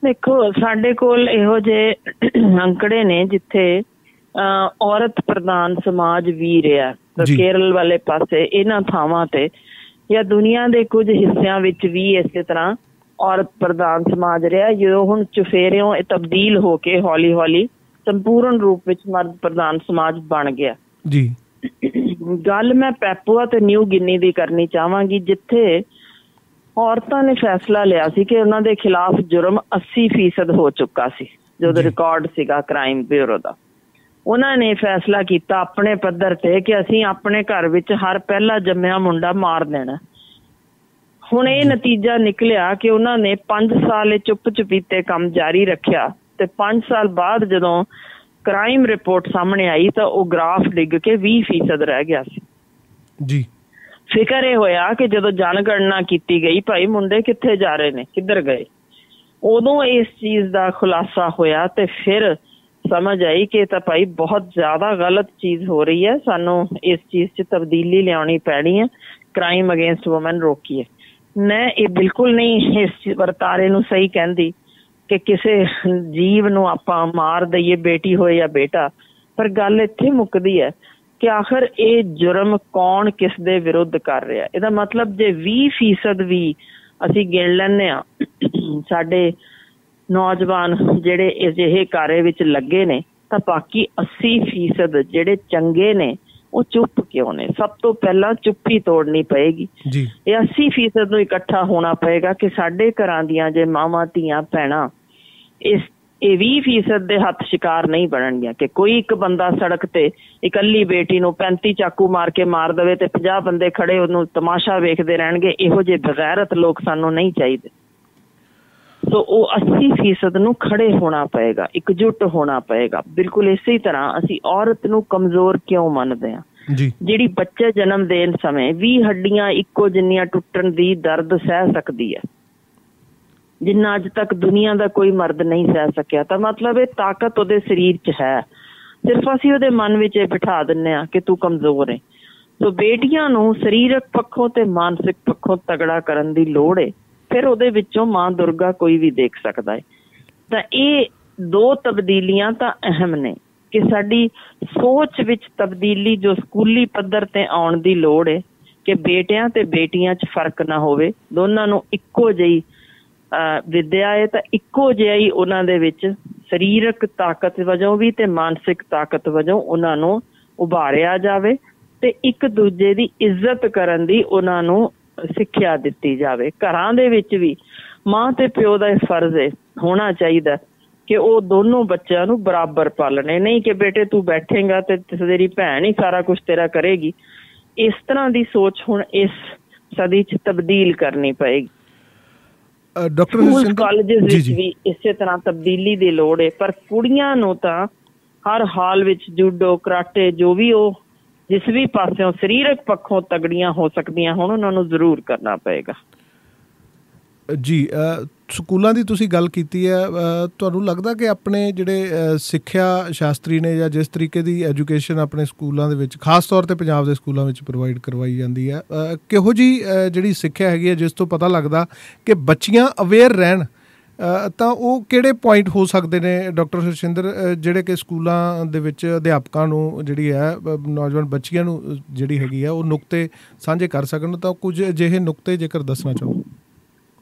ਦੇਖੋ, ਸਾਡੇ ਕੋਲ ਇਹੋ ਜਿਹੇ ਅੰਕੜੇ ਨੇ ਜਿੱਥੇ ਔਰਤ ਪ੍ਰਧਾਨ ਸਮਾਜ ਵੀ ਰਿਹਾ। ਕੇਰਲ ਵਾਲੇ ਪਾਸੇ, ਇਹਨਾਂ ਥਾਵਾਂ ਤੇ ਜਾਂ ਦੁਨੀਆ ਦੇ ਕੁਝ ਹਿੱਸਿਆਂ ਵਿੱਚ ਵੀ ਇਸੇ ਤਰ੍ਹਾਂ ਔਰਤ ਪ੍ਰਧਾਨ ਸਮਾਜ ਰਿਹਾ, ਜਦੋਂ ਹੁਣ ਚੁਫੇਰਿਓਂ ਇਹ ਤਬਦੀਲ ਹੋ ਕੇ ਹੌਲੀ ਹੌਲੀ ਸੰਪੂਰਨ ਰੂਪ ਵਿੱਚ ਮਰਦ ਪ੍ਰਧਾਨ ਸਮਾਜ ਬਣ ਗਿਆ ਜੀ। ਗੱਲ ਮੈਂ ਪੈਪੂਆ ਤੇ ਨਿਊ ਗਿਨੀ ਦੀ ਕਰਨੀ ਚਾਹਾਂਗੀ, ਜਿੱਥੇ ਔਰਤਾਂ ਨੇ ਫੈਸਲਾ ਲਿਆ ਸੀ ਕਿ ਉਹਨਾਂ ਦੇ ਖਿਲਾਫ ਜੁਰਮ 80% ਹੋ ਚੁੱਕਾ ਸੀ, ਜਦੋਂ ਰਿਕਾਰਡ ਸੀਗਾ ਕ੍ਰਾਈਮ ਬਿਊਰੋ ਦਾ। ਉਹਨਾਂ ਨੇ ਫੈਸਲਾ ਕੀਤਾ ਆਪਣੇ ਪੱਧਰ ਤੇ ਕਿ ਅਸੀਂ ਆਪਣੇ ਘਰ ਵਿੱਚ ਹਰ ਪਹਿਲਾ ਜੰਮਿਆ ਮੁੰਡਾ ਮਾਰ ਦੇਣਾ। ਹੁਣ ਇਹ ਨਤੀਜਾ ਨਿਕਲਿਆ ਕਿ ਉਹਨਾਂ ਨੇ 5 ਸਾਲ ਇਹ ਚੁੱਪ ਚੁਪੀਤੇ ਕੰਮ ਜਾਰੀ ਰੱਖਿਆ, ਤੇ 5 ਸਾਲ ਬਾਅਦ ਜਦੋਂ ਕ੍ਰਾਈਮ ਰਿਪੋਰਟ ਸਾਹਮਣੇ ਆਈ ਤਾਂ ਉਹ ਗ੍ਰਾਫ ਡਿੱਗ ਕੇ 20% ਰਹਿ ਗਿਆ ਸੀ ਜੀ। ਫਿਕਰ ਇਹ ਹੋਇਆ ਕਿ ਜਦੋਂ ਜਨਗਣਨਾ ਕੀਤੀ ਗਈ, ਭਾਈ ਮੁੰਡੇ ਕਿੱਥੇ ਜਾ ਰਹੇ ਨੇ, ਕਿੱਧਰ ਗਏ, ਉਦੋਂ ਇਸ ਚੀਜ਼ ਦਾ ਖੁਲਾਸਾ ਹੋਇਆ ਤੇ ਫਿਰ ਸਮਝ ਆਈ ਕਿ ਤਾਂ ਭਾਈ ਬਹੁਤ ਜ਼ਿਆਦਾ ਗਲਤ ਚੀਜ਼ ਹੋ ਰਹੀ ਹੈ, ਸਾਨੂੰ ਇਸ ਚੀਜ਼ 'ਚ ਤਬਦੀਲੀ ਲਿਆਉਣੀ ਪੈਣੀ ਹੈ, ਕ੍ਰਾਈਮ ਅਗੇਂਸਟ ਵੂਮਨ ਰੋਕੀਏ। ਮੈਂ ਇਹ ਬਿਲਕੁਲ ਨਹੀਂ ਇਸ ਵਰਤਾਰੇ ਨੂੰ ਸਹੀ ਕਹਿੰਦੀ ਕਿ ਕਿਸੇ ਜੀਵ ਨੂੰ ਆਪਾਂ ਮਾਰ ਦਈਏ, ਬੇਟੀ ਹੋਏ ਜਾਂ ਬੇਟਾ, ਪਰ ਗੱਲ ਇੱਥੇ ਮੁੱਕਦੀ ਹੈ ਕਿ ਆਖਰ ਇਹ ਜੁਰਮ ਕੌਣ ਕਿਸ ਦੇ ਵਿਰੁੱਧ ਕਰ ਰਿਹਾ। ਇਹਦਾ ਮਤਲਬ ਜੇ 20% ਵੀ ਅਸੀਂ ਗਿਣ ਲੈਂਦੇ ਹਾਂ ਸਾਡੇ ਨੌਜਵਾਨ ਜਿਹੜੇ ਅਜਿਹੇ ਕਾਰੇ ਵਿੱਚ ਲੱਗੇ ਨੇ, ਤਾਂ ਬਾਕੀ 80% ਜਿਹੜੇ ਚੰਗੇ ਨੇ ਉਹ ਚੁੱਪ ਕਿਉਂ ਨੇ? ਸਭ ਤੋਂ ਪਹਿਲਾਂ ਚੁੱਪੀ ਤੋੜਨੀ ਪਏਗੀ। ਇਹ 80% ਨੂੰ ਇਕੱਠਾ ਹੋਣਾ ਪਏਗਾ ਕਿ ਸਾਡੇ ਘਰਾਂ ਦੀਆਂ ਜੇ ਮਾਵਾਂ ਧੀਆਂ ਭੈਣਾਂ ਇਹ 20% ਦੇ ਹੱਥ ਸ਼ਿਕਾਰ ਨਹੀਂ ਬਣਨਗੀਆਂ ਕਿ ਕੋਈ ਇੱਕ ਬੰਦਾ ਸੜਕ ਤੇ ਇਕੱਲੀ ਬੇਟੀ ਨੂੰ 35 ਚਾਕੂ ਮਾਰ ਕੇ ਮਾਰ ਦੇਵੇ ਤੇ 50 ਬੰਦੇ ਖੜੇ ਉਹਨੂੰ ਤਮਾਸ਼ਾ ਵੇਖਦੇ ਰਹਿਣਗੇ। ਇਹੋ ਜਿਹੇ ਬਗੈਰਤ ਲੋਕ ਸਾਨੂੰ ਨਹੀਂ ਚਾਹੀਦੇ। ਸੋ ਉਹ 80% ਨੂੰ ਖੜੇ ਹੋਣਾ ਪਏਗਾ, ਇਕਜੁੱਟ ਹੋਣਾ ਪਏਗਾ। ਬਿਲਕੁਲ ਇਸੇ ਤਰ੍ਹਾਂ ਅਸੀਂ ਔਰਤ ਨੂੰ ਕਮਜ਼ੋਰ ਕਿਉਂ ਮੰਨਦੇ ਹਾਂ? ਜਿਹੜੀ ਬੱਚੇ ਜਨਮ ਦੇਣ ਸਮੇਂ 20 ਹੱਡੀਆਂ ਇੱਕੋ ਜਿੰਨੀਆਂ ਟੁੱਟਣ ਦੀ ਦਰਦ ਸਹਿ ਸਕਦੀ ਹੈ, ਜਿੰਨਾ ਅੱਜ ਤੱਕ ਦੁਨੀਆ ਦਾ ਕੋਈ ਮਰਦ ਨਹੀਂ ਸਹਿ ਸਕਿਆ, ਤਾਂ ਮਤਲਬ ਇਹ ਤਾਕਤ ਉਹਦੇ ਸਰੀਰ 'ਚ ਹੈ। ਸਿਰਫ ਅਸੀਂ ਉਹਦੇ ਮਨ ਵਿੱਚ ਇਹ ਬਿਠਾ ਦਿੰਦੇ ਹਾਂ ਕਿ ਤੂੰ ਕਮਜ਼ੋਰ ਹੈ। ਸੋ ਬੇਟੀਆਂ ਨੂੰ ਸਰੀਰਕ ਪੱਖੋਂ ਤੇ ਮਾਨਸਿਕ ਪੱਖੋਂ ਤਗੜਾ ਕਰਨ ਦੀ ਲੋੜ ਹੈ। ਫਿਰ ਉਹਦੇ ਵਿੱਚੋਂ ਮਾਂ ਦੁਰਗਾ ਕੋਈ ਵੀ ਦੇਖ ਸਕਦਾ ਹੈ। ਤਾਂ ਇਹ 2 ਤਬਦੀਲੀਆਂ ਤਾਂ ਅਹਿਮ ਨੇ ਕਿ ਸਾਡੀ ਸੋਚ ਵਿੱਚ ਤਬਦੀਲੀ ਜੋ ਸਕੂਲੀ ਪੱਧਰ ਤੇ ਆਉਣ ਦੀ ਲੋੜ ਹੈ ਕਿ ਬੇਟਿਆਂ ਤੇ ਬੇਟੀਆਂ 'ਚ ਫਰਕ ਨਾ ਹੋਵੇ, ਦੋਨਾਂ ਨੂੰ ਇੱਕੋ ਜਿਹੀ ਵਿੱਦਿਆ ਹੈ, ਤਾਂ ਇੱਕੋ ਜਿਹਾ ਹੀ ਉਹਨਾਂ ਦੇ ਵਿੱਚ ਸਰੀਰਕ ਤਾਕਤ ਵਜੋਂ ਵੀ ਤੇ ਮਾਨਸਿਕ ਤਾਕਤ ਵਜੋਂ ਉਹਨਾਂ ਨੂੰ ਉਭਾਰਿਆ ਜਾਵੇ ਤੇ ਇੱਕ ਦੂਜੇ ਦੀ ਇੱਜ਼ਤ ਕਰਨ ਦੀ ਉਹਨਾਂ ਨੂੰ ਸਿੱਖਿਆ ਦਿੱਤੀ ਜਾਵੇ। ਘਰਾਂ ਦੇ ਵਿੱਚ ਵੀ ਮਾਂ ਤੇ ਪਿਓ ਦਾ ਇਹ ਫਰਜ਼ ਹੈ, ਹੋਣਾ ਚਾਹੀਦਾ ਕਿ ਉਹ ਦੋਨੋਂ ਬੱਚਿਆਂ ਨੂੰ ਬਰਾਬਰ ਪਾਲਣੇ, ਨਹੀਂ ਕਿ ਬੇਟੇ ਤੂੰ ਬੈਠੇਂਗਾ ਤੇ ਤੇਰੀ ਭੈਣ ਹੀ ਸਾਰਾ ਕੁਛ ਤੇਰਾ ਕਰੇਗੀ। ਇਸ ਤਰ੍ਹਾਂ ਦੀ ਸੋਚ ਹੁਣ ਇਸ ਸਦੀ 'ਚ ਤਬਦੀਲ ਕਰਨੀ ਪਏਗੀ। ਸਕੂਲ ਕਾਲਜਿਸ ਵਿੱਚ ਵੀ ਇਸੇ ਤਰ੍ਹਾਂ ਤਬਦੀਲੀ ਦੀ ਲੋੜ ਹੈ, ਪਰ ਕੁੜੀਆਂ ਨੂੰ ਤਾਂ ਹਰ ਹਾਲ ਵਿੱਚ ਜੂਡੋ, ਕਰਾਟੇ, ਜੋ ਵੀ ਉਹ ਜਿਸ ਵੀ ਪਾਸਿਓਂ ਸਰੀਰਕ ਪੱਖੋਂ ਤਗੜੀਆਂ ਹੋ ਸਕਦੀਆਂ ਹੁਣ, ਉਹਨਾਂ ਨੂੰ ਜ਼ਰੂਰ ਕਰਨਾ ਪਏਗਾ। ਜੀ, ਸਕੂਲਾਂ ਦੀ ਤੁਸੀਂ ਗੱਲ ਕੀਤੀ ਹੈ, ਤੁਹਾਨੂੰ ਲੱਗਦਾ ਕਿ ਆਪਣੇ ਜਿਹੜੇ ਸਿੱਖਿਆ ਸ਼ਾਸਤਰੀ ਨੇ ਜਾਂ ਜਿਸ ਤਰੀਕੇ ਦੀ ਐਜੂਕੇਸ਼ਨ ਆਪਣੇ ਸਕੂਲਾਂ ਦੇ ਵਿੱਚ, ਖਾਸ ਤੌਰ 'ਤੇ ਪੰਜਾਬ ਦੇ ਸਕੂਲਾਂ ਵਿੱਚ ਪ੍ਰੋਵਾਈਡ ਕਰਵਾਈ ਜਾਂਦੀ ਹੈ, ਕਿਹੋ ਜਿਹੀ ਜਿਹੜੀ ਸਿੱਖਿਆ ਹੈਗੀ ਹੈ ਜਿਸ ਤੋਂ ਪਤਾ ਲੱਗਦਾ ਕਿ ਬੱਚੀਆਂ ਅਵੇਅਰ ਰਹਿਣ, ਤਾਂ ਉਹ ਕਿਹੜੇ ਪੁਆਇੰਟ ਹੋ ਸਕਦੇ ਨੇ ਡਾਕਟਰ ਹਰਸ਼ਿੰਦਰ, ਜਿਹੜੇ ਕਿ ਸਕੂਲਾਂ ਦੇ ਵਿੱਚ ਅਧਿਆਪਕਾਂ ਨੂੰ ਜਿਹੜੀ ਹੈ ਨੌਜਵਾਨ ਬੱਚੀਆਂ ਨੂੰ ਜਿਹੜੀ ਹੈਗੀ ਆ ਉਹ ਨੁਕਤੇ ਸਾਂਝੇ ਕਰ ਸਕਣ? ਤਾਂ ਕੁਝ ਅਜਿਹੇ ਨੁਕਤੇ ਜੇਕਰ ਦੱਸਣਾ ਚਾਹੋ।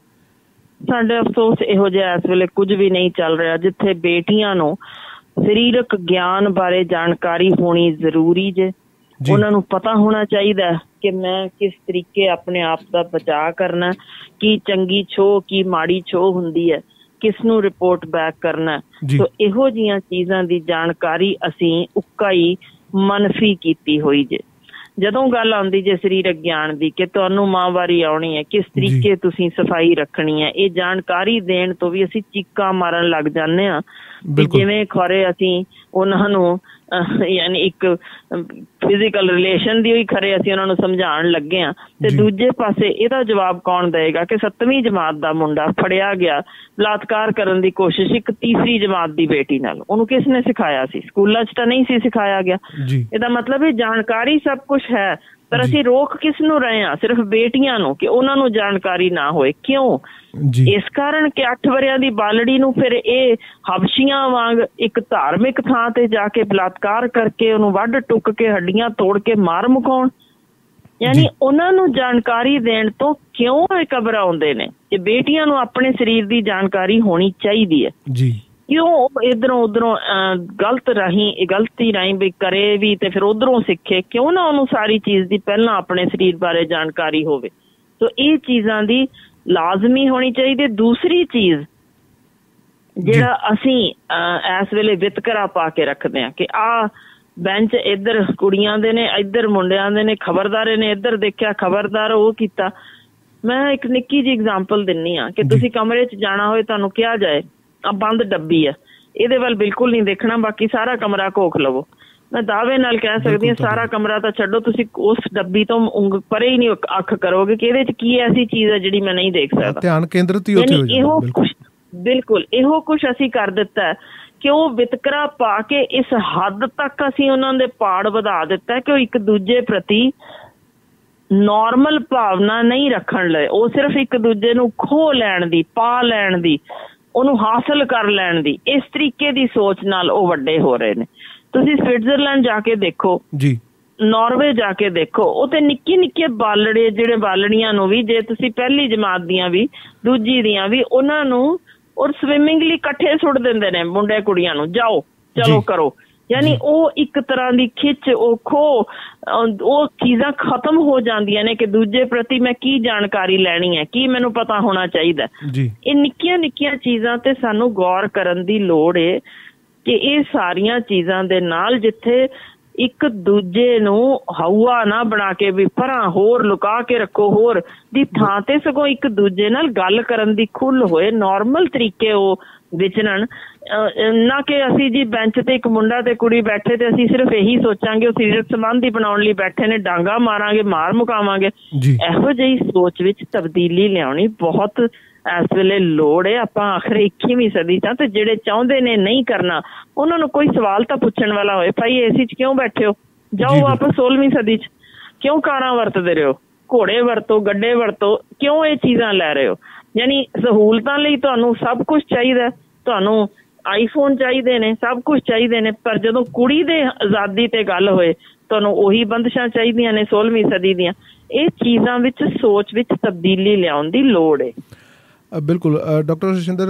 ਸਾਡੇ ਅਫਸੋਸ ਇਹੋ ਜਿਹਾ ਇਸ ਵੇਲੇ ਕੁਝ ਵੀ ਨਹੀਂ ਚੱਲ ਰਿਹਾ ਜਿੱਥੇ ਬੇਟੀਆਂ ਨੂੰ ਸਰੀਰਕ ਗਿਆਨ ਬਾਰੇ ਜਾਣਕਾਰੀ ਹੋਣੀ ਜ਼ਰੂਰੀ ਜੇ। ਉਹਨਾਂ ਨੂੰ ਪਤਾ ਹੋਣਾ ਚਾਹੀਦਾ ਕਿ ਮੈਂ ਕਿਸ ਤਰੀਕੇ ਆਪਣੇ ਆਪ ਦਾ ਬਚਾਅ ਕਰਨਾ, ਕੀ ਚੰਗੀ ਛੋਹ ਕੀ ਮਾੜੀ ਛੋਹ ਹੁੰਦੀ ਹੈ, ਕਿਸ ਨੂੰ ਰਿਪੋਰਟ ਬੈਕ ਕਰਨਾ। ਸੋ ਇਹੋ ਜਿਹੀਆਂ ਚੀਜ਼ਾਂ ਦੀ ਜਾਣਕਾਰੀ ਅਸੀਂ ਉੱਕਾ ਹੀ ਮਨਫੀ ਕੀਤੀ ਹੋਈ ਜੇ। ਜਦੋਂ ਗੱਲ ਆਉਂਦੀ ਜੇ ਸਰੀਰਕ ਗਿਆਨ ਦੀ ਕਿ ਤੁਹਾਨੂੰ ਮਾਹਵਾਰੀ ਆਉਣੀ ਹੈ, ਕਿਸ ਤਰੀਕੇ ਤੁਸੀਂ ਸਫਾਈ ਰੱਖਣੀ ਹੈ, ਇਹ ਜਾਣਕਾਰੀ ਦੇਣ ਤੋਂ ਵੀ ਅਸੀਂ ਚੀਕਾਂ ਮਾਰਨ ਲੱਗ ਜਾਂਦੇ ਹਾਂ ਜਿਵੇਂ ਖਰੇ ਅਸੀਂ ਉਹਨਾਂ ਨੂੰ ਯਾਨੀ ਇੱਕ ਫਿਜ਼ੀਕਲ ਰਿਲੇਸ਼ਨ ਦੀ ਹੀ ਖਰੇ ਅਸੀਂ ਉਹਨਾਂ ਨੂੰ ਸਮਝਾਉਣ ਲੱਗੇ ਹਾਂ। ਤੇ ਦੂਜੇ ਪਾਸੇ ਇਹਦਾ ਜਵਾਬ ਕੌਣ ਦੇਏਗਾ ਕਿ 7ਵੀਂ ਜਮਾਤ ਦਾ ਮੁੰਡਾ ਫੜਿਆ ਗਿਆ ਬਲਾਤਕਾਰ ਕਰਨ ਦੀ ਕੋਸ਼ਿਸ਼ ਇੱਕ ਤੀਸਰੀ ਜਮਾਤ ਦੀ ਬੇਟੀ ਨਾਲ, ਉਹਨੂੰ ਕਿਸ ਨੇ ਸਿਖਾਇਆ ਸੀ? ਸਕੂਲਾਂ 'ਚ ਤਾਂ ਨਹੀਂ ਸੀ ਸਿਖਾਇਆ ਗਿਆ। ਇਹਦਾ ਮਤਲਬ ਇਹ ਜਾਣਕਾਰੀ ਸਭ ਕੁਛ ਹੈ, ਪਰ ਅਸੀਂ ਰੋਕ ਕਿਸ ਨੂੰ ਰਹੇ ਹਾਂ? ਸਿਰਫ ਬੇਟੀਆਂ ਨੂੰ, ਕਿ ਉਹਨਾਂ ਨੂੰ ਜਾਣਕਾਰੀ ਨਾ ਹੋਏ। ਕਿਉਂ? ਇਸ ਕਾਰਨ ਕਿ 8 ਵਰਿਆਂ ਦੀ ਬਾਲੜੀ ਨੂੰ ਫਿਰ ਇਹ ਹਬਸ਼ੀਆਂ ਵਾਂਗ ਇੱਕ ਧਾਰਮਿਕ ਥਾਂ ਤੇ ਜਾ ਕੇ ਬਲਾਤਕਾਰ ਕਰਕੇ ਉਹਨੂੰ ਵੱਢ ਟੁੱਕ ਕੇ ਹੱਡੀਆਂ ਤੋੜ ਕੇ ਮਾਰ ਮੁਕਾਉਣ। ਯਾਨੀ ਉਹਨਾਂ ਨੂੰ ਜਾਣਕਾਰੀ ਦੇਣ ਤੋਂ ਕਿਉਂ ਇਹ ਘਬਰਾਉਂਦੇ ਨੇ ਕਿ ਬੇਟੀਆਂ ਨੂੰ ਆਪਣੇ ਸਰੀਰ ਦੀ ਜਾਣਕਾਰੀ ਹੋਣੀ ਚਾਹੀਦੀ ਹੈ। ਕਿਉਂ ਇੱਧਰੋਂ ਉੱਧਰੋਂ ਗਲਤੀ ਰਾਹੀਂ ਵੀ ਕਰੇ ਵੀ ਤੇ ਫਿਰ ਉੱਧਰੋਂ ਸਿੱਖੇ? ਕਿਉਂ ਨਾ ਉਹਨੂੰ ਸਾਰੀ ਚੀਜ਼ ਦੀ ਪਹਿਲਾਂ ਆਪਣੇ ਸਰੀਰ ਬਾਰੇ ਜਾਣਕਾਰੀ ਹੋਵੇ। ਸੋ ਇਹ ਚੀਜ਼ਾਂ ਦੀ ਲਾਜ਼ਮੀ ਹੋਣੀ ਚਾਹੀਦੀ। ਦੂਸਰੀ ਚੀਜ਼ ਜਿਹੜਾ ਅਸੀਂ ਇਸ ਵੇਲੇ ਵਿਤਕਰਾ ਪਾ ਕੇ ਰੱਖਦੇ ਹਾਂ ਕਿ ਆਹ ਬੈਂਚ ਇੱਧਰ ਕੁੜੀਆਂ ਦੇ ਨੇ, ਇੱਧਰ ਮੁੰਡਿਆਂ ਦੇ ਨੇ, ਖਬਰਦਾਰੇ ਨੇ ਇੱਧਰ ਦੇਖਿਆ, ਖਬਰਦਾਰ ਉਹ ਕੀਤਾ। ਮੈਂ ਇੱਕ ਨਿੱਕੀ ਜਿਹੀ ਐਗਜ਼ਾਮਪਲ ਦਿੰਦੀ ਹਾਂ ਕਿ ਤੁਸੀਂ ਕਮਰੇ 'ਚ ਜਾਣਾ ਹੋਏ, ਤੁਹਾਨੂੰ ਕਿਹਾ ਜਾਏ ਆ ਬੰਦ ਡੱਬੀ ਆ, ਇਹਦੇ ਵੱਲ ਬਿਲਕੁਲ ਨਹੀਂ ਦੇਖਣਾ, ਬਾਕੀ ਸਾਰਾ ਕਮਰਾ ਘੋਖ ਲਵੋ। ਮੈਂ ਦਾਅਵੇ ਨਾਲ ਕਹਿ ਸਕਦੀ ਹਾਂ ਸਾਰਾ ਕਮਰਾ ਤਾਂ ਛੱਡੋ, ਤੁਸੀਂ ਉਸ ਡੱਬੀ ਤੋਂ ਪਰੇ ਹੀ ਨਹੀਂ ਅੱਖ ਕਰੋਗੇ ਕਿ ਇਹਦੇ 'ਚ ਕੀ ਐਸੀ ਚੀਜ਼ ਹੈ ਜਿਹੜੀ ਮੈਂ ਨਹੀਂ ਦੇਖ ਸਕਦਾ। ਧਿਆਨ ਕੇਂਦਰਿਤ ਹੀ ਉੱਥੇ ਹੋ ਜਾਂਦਾ। ਬਿਲਕੁਲ ਇਹੋ ਕੁਛ ਅਸੀਂ ਕਰ ਦਿੱਤਾ ਕਿ ਉਹ ਵਿਤਕਰਾ ਪਾ ਕੇ ਇਸ ਹੱਦ ਤੱਕ ਅਸੀਂ ਉਹਨਾਂ ਦੇ ਪਾੜ ਵਧਾ ਦਿੱਤਾ ਕਿ ਉਹ ਇੱਕ ਦੂਜੇ ਪ੍ਰਤੀ ਨੋਰਮਲ ਭਾਵਨਾ ਨਹੀਂ ਰੱਖਣ ਲਏ। ਉਹ ਸਿਰਫ ਇੱਕ ਦੂਜੇ ਨੂੰ ਖੋਹ ਲੈਣ ਦੀ, ਪਾ ਲੈਣ ਦੀ, ਉਹਨੂੰ ਹਾਸਲ ਕਰ ਲੈਣ ਦੀ, ਇਸ ਤਰੀਕੇ ਦੀ ਸੋਚ ਨਾਲ ਉਹ ਵੱਡੇ ਹੋ ਰਹੇ ਨੇ। ਤੁਸੀਂ ਸਵਿਟਜ਼ਰਲੈਂਡ ਜਾ ਕੇ ਦੇਖੋ, ਨਾਰਵੇ ਜਾ ਕੇ ਦੇਖੋ, ਉਹ ਤੇ ਨਿੱਕੇ ਨਿੱਕੇ ਬਾਲੜੇ ਜਿਹੜੇ ਬਾਲੜੀਆਂ ਨੂੰ ਵੀ, ਜੇ ਤੁਸੀਂ ਪਹਿਲੀ ਜਮਾਤ ਦੀਆਂ ਵੀ ਦੂਜੀ ਦੀਆਂ ਵੀ, ਉਹਨਾਂ ਨੂੰ ਔਰ ਸਵਿਮਿੰਗ ਲਈ ਇਕੱਠੇ ਸੁੱਟ ਦਿੰਦੇ ਨੇ ਮੁੰਡੇ ਕੁੜੀਆਂ ਨੂੰ, ਜਾਓ ਚਲੋ ਕਰੋ। ਯਾਨੀ ਉਹ ਇੱਕ ਤਰ੍ਹਾਂ ਦੀ ਖਿੱਚ, ਉਹ ਖੋ, ਉਹ ਚੀਜ਼ਾਂ ਖਤਮ ਹੋ ਜਾਂਦੀਆਂ ਨੇ ਕਿ ਦੂਜੇ ਪ੍ਰਤੀ ਮੈਂ ਕੀ ਜਾਣਕਾਰੀ ਲੈਣੀ ਹੈ, ਕੀ ਮੈਨੂੰ ਪਤਾ ਹੋਣਾ ਚਾਹੀਦਾ। ਇਹ ਨਿੱਕੀਆਂ ਨਿੱਕੀਆਂ ਚੀਜ਼ਾਂ ਤੇ ਸਾਨੂੰ ਗੌਰ ਕਰਨ ਦੀ ਲੋੜ ਹੈ ਕਿ ਇਹ ਸਾਰੀਆਂ ਚੀਜ਼ਾਂ ਦੇ ਨਾਲ ਜਿੱਥੇ ਇੱਕ ਦੂਜੇ ਨੂੰ ਹਊਆ ਨਾ ਬਣਾ ਕੇ ਵੀ ਪਰਾਂ ਹੋਰ ਲੁਕਾ ਕੇ ਰੱਖੋ ਹੋਰ ਦੀ ਥਾਂ ਤੇ ਸਗੋਂ ਇੱਕ ਦੂਜੇ ਨਾਲ ਗੱਲ ਕਰਨ ਦੀ ਖੁੱਲ੍ਹ ਹੋਏ, ਨੋਰਮਲ ਤਰੀਕੇ ਉਹ ਵਿਚਰਨ। ਨਾ ਕਿ ਅਸੀਂ ਜੀ ਬੈਂਚ ਤੇ ਇੱਕ ਮੁੰਡਾ ਤੇ ਕੁੜੀ ਬੈਠੇ ਤੇ ਅਸੀਂ ਸਿਰਫ ਇਹੀ ਸੋਚਾਂਗੇ ਉਹ ਸਰੀਰਕ ਸੰਬੰਧ ਹੀ ਬਣਾਉਣ ਲਈ ਬੈਠੇ ਨੇ, ਡਾਂਗਾ ਮਾਰਾਂਗੇ, ਮਾਰ ਮੁਕਾਵਾਂਗੇ। ਇਹੋ ਜਿਹੀ ਸੋਚ ਵਿੱਚ ਤਬਦੀਲੀ ਲਿਆਉਣੀ ਬਹੁਤ ਇਸ ਵੇਲੇ ਲੋੜ ਹੈ। ਆਪਾਂ ਆਖਰ 21ਵੀਂ ਸਦੀ ਚ ਤੇ ਜਿਹੜੇ ਚਾਹੁੰਦੇ ਨੇ ਨਹੀਂ ਕਰਨਾ, ਉਹਨਾਂ ਨੂੰ ਕੋਈ ਸਵਾਲ ਤਾਂ ਪੁੱਛਣ ਵਾਲਾ ਹੋਏ, ਭਾਈ ਏਸੀ ਚ ਕਿਉਂ ਬੈਠੇ ਹੋ? ਜਾਓ ਵਾਪਸ 16ਵੀਂ ਸਦੀ ਚ। ਕਿਉਂ ਕਾਰਾਂ ਵਰਤਦੇ ਰਹੇ ਹੋ? ਘੋੜੇ ਵਰਤੋ, ਗੱਡੇ ਵਰਤੋ, ਕਿਉਂ ਇਹ ਚੀਜ਼ਾਂ ਲੈ ਰਹੇ ਹੋ? ਯਾਨੀ ਸਹੂਲਤਾਂ ਲਈ ਤੁਹਾਨੂੰ ਸਭ ਕੁਛ ਚਾਹੀਦਾ, ਤੁਹਾਨੂੰ ਆਈਫੋਨ ਚਾਹੀਦੇ ਨੇ, ਸਭ ਕੁਛ ਚਾਹੀਦੇ ਨੇ, ਪਰ ਜਦੋਂ ਕੁੜੀ ਦੇ ਆਜ਼ਾਦੀ ਤੇ ਗੱਲ ਹੋਏ ਤੁਹਾਨੂੰ ਉਹੀ ਬੰਦਸ਼ਾਂ ਚਾਹੀਦੀਆਂ ਨੇ 16ਵੀਂ ਸਦੀ ਦੀਆਂ। ਇਹ ਚੀਜ਼ਾਂ ਵਿੱਚ ਸੋਚ ਵਿੱਚ ਤਬਦੀਲੀ ਲਿਆਉਣ ਦੀ ਲੋੜ ਹੈ। ਬਿਲਕੁਲ ਡਾਕਟਰ ਸੁਸ਼ਿੰਦਰ,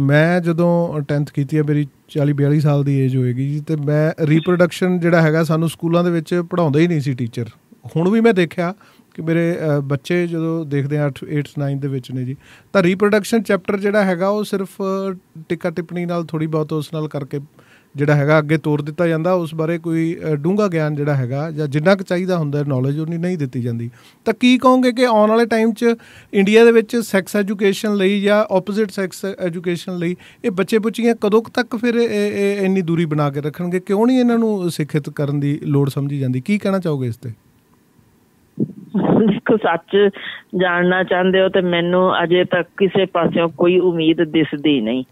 ਮੈਂ ਜਦੋਂ 10th ਕੀਤੀ ਹੈ, ਮੇਰੀ 40-42 ਸਾਲ ਦੀ ਏਜ ਹੋਏਗੀ ਜੀ, ਅਤੇ ਮੈਂ ਰੀਪਰੋਡਕਸ਼ਨ ਜਿਹੜਾ ਹੈਗਾ ਸਾਨੂੰ ਸਕੂਲਾਂ ਦੇ ਵਿੱਚ ਪੜ੍ਹਾਉਂਦੇ ਹੀ ਨਹੀਂ ਸੀ ਟੀਚਰ। ਹੁਣ ਵੀ ਮੈਂ ਦੇਖਿਆ ਕਿ ਮੇਰੇ ਬੱਚੇ ਜਦੋਂ ਦੇਖਦੇ ਆ 8th 9th ਦੇ ਵਿੱਚ ਨੇ ਜੀ, ਤਾਂ ਰੀਪਰੋਡਕਸ਼ਨ ਚੈਪਟਰ ਜਿਹੜਾ ਹੈਗਾ ਉਹ ਸਿਰਫ ਟਿੱਕਾ ਟਿੱਪਣੀ ਨਾਲ ਥੋੜ੍ਹੀ ਬਹੁਤ ਉਸ ਨਾਲ ਕਰਕੇ ਜਿਹੜਾ ਹੈਗਾ ਅੱਗੇ ਤੋਰ ਦਿੱਤਾ ਜਾਂਦਾ। ਉਸ ਬਾਰੇ ਕੋਈ ਡੂੰਘਾ ਗਿਆਨ ਜਿਹੜਾ ਹੈਗਾ ਜਾਂ ਜਿੰਨਾ ਕੁ ਚਾਹੀਦਾ ਹੁੰਦਾ ਨੌਲੇਜ ਉਨੀ ਨਹੀਂ ਦਿੱਤੀ ਜਾਂਦੀ। ਤਾਂ ਕੀ ਕਹੋਗੇ ਕਿ ਆਉਣ ਵਾਲੇ ਟਾਈਮ 'ਚ ਇੰਡੀਆ ਦੇ ਵਿੱਚ ਸੈਕਸ ਐਜੂਕੇਸ਼ਨ ਲਈ ਜਾਂ ਓਪੋਜ਼ਿਟ ਸੈਕਸ ਐਜੂਕੇਸ਼ਨ ਲਈ ਇਹ ਬੱਚੇ ਬੱਚੀਆਂ ਕਦੋਂ ਤੱਕ ਫਿਰ ਇਹ ਇੰਨੀ ਦੂਰੀ ਬਣਾ ਕੇ ਰੱਖਣਗੇ? ਕਿਉਂ ਨਹੀਂ ਇਹਨਾਂ ਨੂੰ ਸਿੱਖਿਅਤ ਕਰਨ ਦੀ ਲੋੜ ਸਮਝੀ ਜਾਂਦੀ? ਕੀ ਕਹਿਣਾ ਚਾਹੋਗੇ ਇਸ 'ਤੇ? ਦੇਖੋ, ਸੱਚ ਜਾਣਨਾ ਚਾਹੁੰਦੇ ਹੋ ਤੇ ਮੈਨੂੰ ਅਜੇ ਤੱਕ ਕਿਸੇ ਪਾਸਿਓਂ ਕੋਈ ਉਮੀਦ ਦਿਸਦੀ ਨਹੀਂ।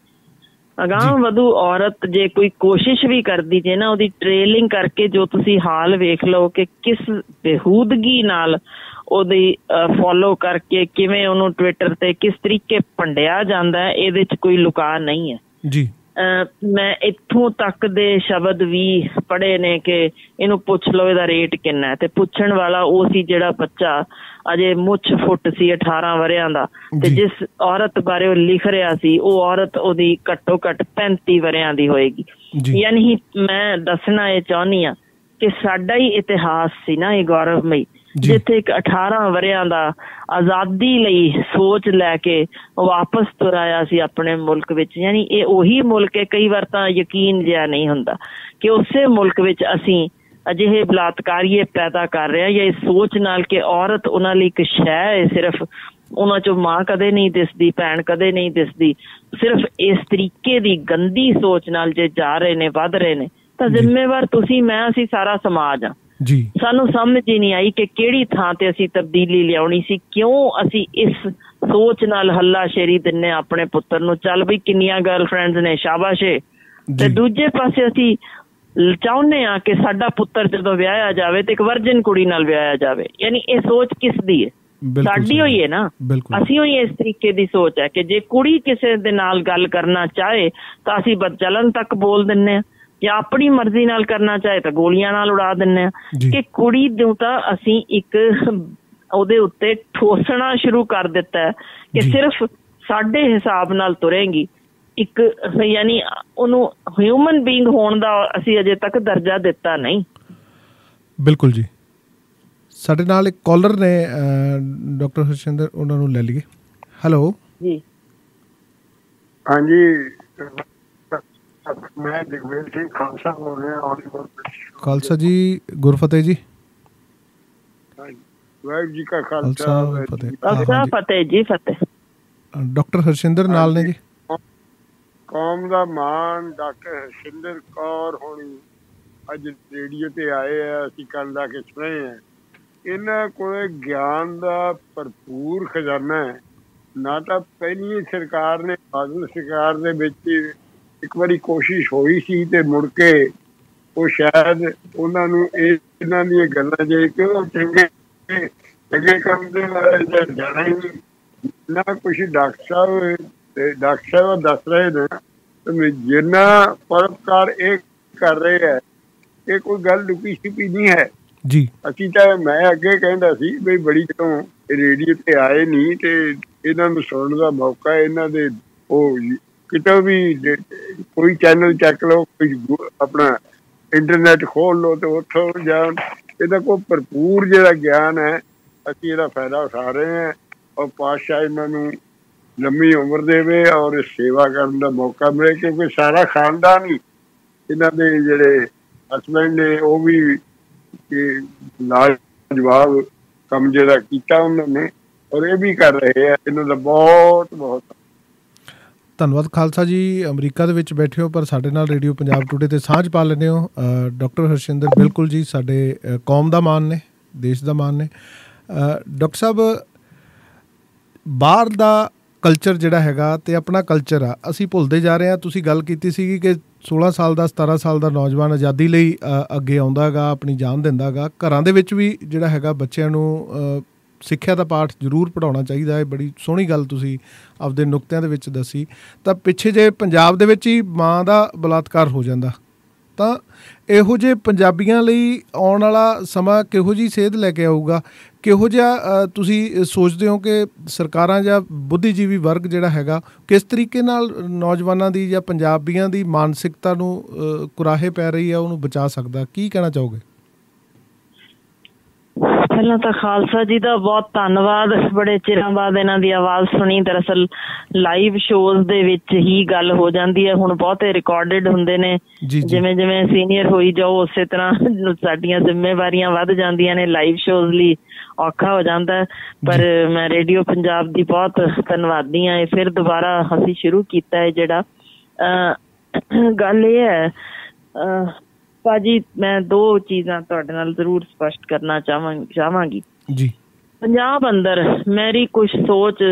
ਅਗਾਂਹ ਵਧੂ ਔਰਤ ਜੇ ਕੋਈ ਕੋਸ਼ਿਸ਼ ਵੀ ਕਰਦੀ ਜੇ ਨਾ, ਉਹਦੀ ਟ੍ਰੇਲਿੰਗ ਕਰਕੇ ਜੋ ਤੁਸੀਂ ਹਾਲ ਵੇਖ ਲਓ ਕਿ ਕਿਸ ਬੇਹੂਦਗੀ ਨਾਲ ਉਹਦੀ ਫੋਲੋ ਕਰਕੇ ਕਿਵੇਂ ਉਹਨੂੰ ਟਵਿੱਟਰ ਤੇ ਕਿਸ ਤਰੀਕੇ ਭੰਡਿਆ ਜਾਂਦਾ ਹੈ, ਇਹਦੇ 'ਚ ਕੋਈ ਲੁਕਾ ਨਹੀਂ ਹੈ ਜੀ। ਮੈਂ ਇੱਥੋਂ ਤੱਕ ਦੇ ਸ਼ਬਦ ਵੀ ਪੜ੍ਹੇ ਨੇ ਕਿ ਇਹਨੂੰ ਪੁੱਛ ਲਓ ਇਹਦਾ ਰੇਟ ਕਿੰਨਾ ਹੈ, ਤੇ ਪੁੱਛਣ ਵਾਲਾ ਉਹ ਸੀ ਜਿਹੜਾ ਬੱਚਾ ਅਜੇ ਮੁੱਛ ਫੁੱਟ ਸੀ 18 ਵਰਿਆਂ ਦਾ, ਤੇ ਜਿਸ ਔਰਤ ਬਾਰੇ ਉਹ ਲਿਖ ਰਿਹਾ ਸੀ ਉਹ ਔਰਤ ਉਹਦੀ ਘੱਟੋ ਘੱਟ 35 ਵਰਿਆਂ ਦੀ ਹੋਏਗੀ। ਯਾਨੀ ਮੈਂ ਦੱਸਣਾ ਇਹ ਚਾਹੁੰਦੀ ਹਾਂ ਕਿ ਸਾਡਾ ਹੀ ਇਤਿਹਾਸ ਸੀ ਨਾ ਇਹ ਗੌਰਵਮਈ, ਜਿੱਥੇ ਇੱਕ 18 ਵਰਿਆਂ ਦਾ ਆਜ਼ਾਦੀ ਲਈ ਸੋਚ ਲੈ ਕੇ ਵਾਪਸ ਤੁਰ ਆਇਆ ਸੀ ਆਪਣੇ ਮੁਲਕ ਵਿੱਚ। ਯਾਨੀ ਇਹ ਉਹੀ ਮੁਲਕ ਹੈ, ਕਈ ਵਾਰ ਤਾਂ ਯਕੀਨ ਜਿਹਾ ਨਹੀਂ ਹੁੰਦਾ ਕਿ ਉਸੇ ਮੁਲਕ ਵਿੱਚ ਅਸੀਂ ਅਜਿਹੇ ਬਲਾਤਕਾਰੀਏ ਪੈਦਾ ਕਰ ਰਿਹਾ, ਜਾਂ ਇਸ ਸੋਚ ਨਾਲ ਕਿ ਔਰਤ ਉਹਨਾਂ ਲਈ ਇੱਕ ਸ਼ੈ ਹੈ, ਸਿਰਫ ਉਹਨਾਂ ਚੋਂ ਮਾਂ ਕਦੇ ਨਹੀਂ ਦਿਸਦੀ, ਭੈਣ ਕਦੇ ਨਹੀਂ ਦਿਸਦੀ, ਸਿਰਫ ਇਸ ਤਰੀਕੇ ਦੀ ਗੰਦੀ ਸੋਚ ਨਾਲ ਜੇ ਜਾ ਰਹੇ ਨੇ, ਵੱਧ ਰਹੇ ਨੇ, ਤਾਂ ਜ਼ਿੰਮੇਵਾਰ ਤੁਸੀਂ, ਮੈਂ, ਅਸੀਂ ਸਾਰਾ ਸਮਾਜ ਆ। ਸਾਨੂੰ ਸਮਝ ਹੀ ਨਹੀਂ ਆਈ ਕਿ ਕਿਹੜੀ ਥਾਂ ਤੇ ਅਸੀਂ ਤਬਦੀਲੀ ਲਿਆਉਣੀ ਸੀ। ਕਿਉਂ ਅਸੀਂ ਇਸ ਸੋਚ ਨਾਲ ਹੱਲਾਸ਼ੇਰੀ ਦਿੰਨੇ ਆਪਣੇ ਪੁੱਤਰ ਨੂੰ, ਚੱਲ ਬਈ ਕਿੰਨੀਆਂ ਗਰਲਫ੍ਰੈਂਡਸ ਨੇ, ਸ਼ਾਬਾਸ਼ ਏ। ਤੇ ਦੂਜੇ ਪਾਸੇ ਅਸੀਂ ਚਾਹੁੰਦੇ ਹਾਂ ਕਿ ਸਾਡਾ ਪੁੱਤਰ ਜਦੋਂ ਵਿਆਹਿਆ ਜਾਵੇ ਤੇ ਇੱਕ ਵਰਜਨ ਕੁੜੀ ਨਾਲ ਵਿਆਹਿਆ ਜਾਵੇ। ਯਾਨੀ ਇਹ ਸੋਚ ਕਿਸ ਦੀ ਹੈ? ਸਾਡੀ ਹੋਈ ਹੈ ਨਾ, ਅਸੀਂ ਹੋਈ ਇਸ ਤਰੀਕੇ ਦੀ ਸੋਚ ਹੈ ਕਿ ਜੇ ਕੁੜੀ ਕਿਸੇ ਦੇ ਨਾਲ ਗੱਲ ਕਰਨਾ ਚਾਹੇ ਤਾਂ ਅਸੀਂ ਬਦਚਲਨ ਤੱਕ ਬੋਲ ਦਿੰਦੇ ਹਾਂ, ਜਾਂ ਆਪਣੀ ਮਰਜ਼ੀ ਨਾਲ ਕਰਨਾ ਚਾਹੇ ਤਾਂ ਗੋਲੀਆਂ ਨਾਲ ਉਡਾ ਦਿੰਦੇ ਹਾਂ। ਕਿ ਕੁੜੀ ਨੂੰ ਤਾਂ ਅਸੀਂ ਇੱਕ ਉਹਦੇ ਉੱਤੇ ਠੋਸਣਾ ਸ਼ੁਰੂ ਕਰ ਦਿੱਤਾ ਹੈ ਕਿ ਸਿਰਫ ਸਾਡੇ ਹਿਸਾਬ ਨਾਲ ਤੁਰੇਗੀ। ਇੱਕ ਯਾਨੀ ਉਹਨੂੰ ਹਿਊਮਨ ਬੀਇੰਗ ਹੋਣ ਦਾ ਅਸੀਂ ਅਜੇ ਤੱਕ ਦਰਜਾ ਦਿੱਤਾ ਨਹੀਂ। ਬਿਲਕੁਲ ਜੀ। ਸਾਡੇ ਨਾਲ ਇੱਕ ਕਾਲਰ ਨੇ ਡਾਕਟਰ ਹਰਸ਼ਿੰਦਰ, ਉਹਨਾਂ ਨੂੰ ਲੈ ਲਈਏ। ਹੈਲੋ ਜੀ। ਹਾਂਜੀ, ਮੈਂ ਜਗਵੇਲ ਸਿੰਘ ਖਾਲਸਾ ਬੋਲ ਰਿਹਾ। ਖਾਲਸਾ ਜੀ, ਗੁਰਫਤਿਹ ਜੀ। ਵਾਹਿਗੁਰੂ ਜੀ ਕਾ ਖਾਲਸਾ, ਫਤਿਹ ਜੀ, ਫਤਿਹ। ਡਾਕਟਰ ਹਰਸ਼ਿੰਦਰ ਨਾਲ ਨੇ ਜੀ। ਕੌਮ ਦਾ ਮਾਣ ਡਾਕਟਰ ਹਰਸ਼ਿੰਦਰ ਕੌਰ ਹੋਣੀ ਅੱਜ ਰੇਡੀਓ ਤੇ ਆਏ ਆ, ਅਸੀਂ ਕੱਲ ਦਾ ਕੇ ਸੁਣੇ ਆ। ਇਹਨਾਂ ਕੋਲ ਗਿਆਨ ਦਾ ਭਰਪੂਰ ਖਜ਼ਾਨਾ ਹੈ। ਨਾ ਤਾਂ ਪਹਿਲੀ ਸਰਕਾਰ ਨੇ, ਬਾਦਲ ਸਰਕਾਰ ਦੇ ਵਿੱਚ ਇੱਕ ਵਾਰੀ ਕੋਸ਼ਿਸ਼ ਹੋਈ ਸੀ ਤੇ ਮੁੜ ਕੇ ਉਹ ਸ਼ਾਇਦ ਉਹਨਾਂ ਨੂੰ ਇਹਨਾਂ ਦੀਆਂ ਗੱਲਾਂ ਜੇ ਕਿ ਉਹ ਚੰਗੇ ਕੰਮ ਦੇ ਨਾਲ ਜਾਣਾ ਹੀ ਨਹੀਂ ਨਾ ਕੁਛ। ਡਾਕਟਰ ਸਾਹਿਬ ਦੱਸ ਰਹੇ ਨੇ ਜਿੰਨਾ ਪਰਉਪਕਾਰ ਇਹ ਕਰ ਰਹੇ ਹੈ, ਇਹ ਕੋਈ ਗੱਲ ਲੁਕੀ ਛਿਪੀ ਨਹੀਂ ਹੈ ਜੀ। ਅਸੀਂ ਤਾਂ, ਮੈਂ ਅੱਗੇ ਕਹਿੰਦਾ ਸੀ ਵੀ ਬੜੀ ਜਦੋਂ ਰੇਡੀਓ ਤੇ ਆਏ ਨਹੀਂ ਤੇ ਇਹਨਾਂ ਨੂੰ ਸੁਣਨ ਦਾ ਮੌਕਾ, ਇਹਨਾਂ ਦੇ ਉਹ ਕਿਤੇ ਵੀ ਕੋਈ ਚੈਨਲ ਚੱਕ ਲਓ, ਕੋਈ ਆਪਣਾ ਇੰਟਰਨੈਟ ਖੋਲ ਲਓ ਤੇ ਉੱਥੋਂ ਜਾਣ। ਇਹਦਾ ਕੋਈ ਭਰਪੂਰ ਜਿਹੜਾ ਗਿਆਨ ਹੈ, ਅਸੀਂ ਇਹਦਾ ਫਾਇਦਾ ਉਠਾ ਰਹੇ ਹਾਂ। ਔਰ ਪਾਤਸ਼ਾਹ ਇਹਨਾਂ ਨੂੰ ਲੰਮੀ ਉਮਰ ਦੇਵੇ ਔਰ ਸੇਵਾ ਕਰਨ ਦਾ ਮੌਕਾ ਮਿਲੇ, ਕਿਉਂਕਿ ਸਾਰਾ ਖਾਨਦਾਨ ਹੀ ਇਹਨਾਂ ਦੇ ਜਿਹੜੇ ਹਸਬੈਂਡ ਨੇ ਉਹ ਵੀ ਲਾਜਵਾਬ ਕੰਮ ਜਿਹੜਾ ਕੀਤਾ ਉਹਨਾਂ ਨੇ, ਔਰ ਇਹ ਵੀ ਕਰ ਰਹੇ ਆ। ਇਹਨਾਂ ਦਾ ਬਹੁਤ ਬਹੁਤ ਧੰਨਵਾਦ ਖਾਲਸਾ ਜੀ। ਅਮਰੀਕਾ ਦੇ ਵਿੱਚ ਬੈਠੇ ਹੋ ਪਰ ਸਾਡੇ ਨਾਲ ਰੇਡੀਓ ਪੰਜਾਬ ਟੂਡੇ ਤੇ ਸਾਂਝ ਪਾ ਲੈਂਦੇ ਹੋ। ਡਾਕਟਰ ਹਰਸ਼ਿੰਦਰ ਬਿਲਕੁਲ ਜੀ ਸਾਡੇ ਕੌਮ ਦਾ ਮਾਣ ਨੇ, ਦੇਸ਼ ਦਾ ਮਾਣ ਨੇ। ਡਾਕਟਰ ਸਾਹਿਬ, ਬਾਹਰ ਦਾ ਕਲਚਰ ਜਿਹੜਾ ਹੈਗਾ ਅਤੇ ਆਪਣਾ ਕਲਚਰ ਆ, ਅਸੀਂ ਭੁੱਲਦੇ ਜਾ ਰਹੇ ਹਾਂ। ਤੁਸੀਂ ਗੱਲ ਕੀਤੀ ਸੀਗੀ ਕਿ 16 ਸਾਲ ਦਾ 17 ਸਾਲ ਦਾ ਨੌਜਵਾਨ ਆਜ਼ਾਦੀ ਲਈ ਅੱਗੇ ਆਉਂਦਾ ਹੈਗਾ, ਆਪਣੀ ਜਾਨ ਦਿੰਦਾ ਹੈਗਾ। ਘਰਾਂ ਦੇ ਵਿੱਚ ਵੀ ਜਿਹੜਾ ਹੈਗਾ ਬੱਚਿਆਂ ਨੂੰ ਸਿੱਖਿਆ ਦਾ ਪਾਠ ਜ਼ਰੂਰ ਪੜ੍ਹਾਉਣਾ ਚਾਹੀਦਾ ਹੈ। ਬੜੀ ਸੋਹਣੀ ਗੱਲ ਤੁਸੀਂ ਆਪਦੇ ਨੁਕਤਿਆਂ ਦੇ ਵਿੱਚ ਦੱਸੀ। ਤਾਂ ਪਿੱਛੇ ਜੇ ਪੰਜਾਬ ਦੇ ਵਿੱਚ ਹੀ ਮਾਂ ਦਾ ਬਲਾਤਕਾਰ ਹੋ ਜਾਂਦਾ ਤਾਂ ਇਹੋ ਜਿਹੇ ਪੰਜਾਬੀਆਂ ਲਈ ਆਉਣ ਵਾਲਾ ਸਮਾਂ ਕਿਹੋ ਜਿਹੀ ਸੇਧ ਲੈ ਕੇ ਆਊਗਾ? ਕਿਹੋ ਜਿਹਾ ਤੁਸੀਂ ਸੋਚਦੇ ਹੋ ਕਿ ਸਰਕਾਰਾਂ ਜਾਂ ਬੁੱਧੀਜੀਵੀ ਵਰਗ ਜਿਹੜਾ ਹੈਗਾ ਕਿਸ ਤਰੀਕੇ ਨਾਲ ਨੌਜਵਾਨਾਂ ਦੀ ਜਾਂ ਪੰਜਾਬੀਆਂ ਦੀ ਮਾਨਸਿਕਤਾ ਨੂੰ ਕੁਰਾਹੇ ਪੈ ਰਹੀ ਆ, ਉਹਨੂੰ ਬਚਾ ਸਕਦਾ? ਕੀ ਕਹਿਣਾ ਚਾਹੋਗੇ? ਪਹਿਲਾਂ ਤਾਂ ਖਾਲਸਾ ਜੀ ਦਾ ਬਹੁਤ ਧੰਨਵਾਦ। ਬੜੇ ਚਿਰਾਂ ਬਾਅਦ ਇਹਨਾਂ ਦੀ ਆਵਾਜ਼ ਸੁਣੀ। ਦਰਅਸਲ ਲਾਈਵ ਸ਼ੋਜ਼ ਦੇ ਵਿੱਚ ਹੀ ਗੱਲ ਹੋ ਜਾਂਦੀ ਹੈ, ਹੁਣ ਬਹੁਤੇ ਰਿਕਾਰਡਡ ਹੁੰਦੇ ਨੇ। ਜਿਵੇਂ ਜਿਵੇਂ ਸੀਨੀਅਰ ਹੋਈ ਜਾਓ ਉਸੇ ਤਰ੍ਹਾਂ ਸਾਡੀਆਂ ਜ਼ਿੰਮੇਵਾਰੀਆਂ ਵੱਧ ਜਾਂਦੀਆਂ ਨੇ। ਲਾਈਵ ਸ਼ੋਜ਼ ਲਈ ਔਖਾ ਹੋ ਜਾਂਦਾ, ਪਰ ਮੈਂ ਰੇਡੀਓ ਪੰਜਾਬ ਦੀ ਬਹੁਤ ਧੰਨਵਾਦੀ ਹਾਂ। ਇਹ ਫਿਰ ਦੁਬਾਰਾ ਅਸੀਂ ਸ਼ੁਰੂ ਕੀਤਾ ਹੈ ਜਿਹੜਾ। ਗੱਲ ਇਹ ਹੈ ਭਾਜੀ, ਮੈਂ ਦੋ ਚੀਜ਼ਾਂ ਤੁਹਾਡੇ ਨਾਲ ਜ਼ਰੂਰ ਸਪਸ਼ਟ ਕਰਨਾ ਚਾਹਾਂਗੀ ਜੀ। ਪੰਜਾਬ ਅੰਦਰ ਮੇਰੀ ਕੁਛ ਸੋਚ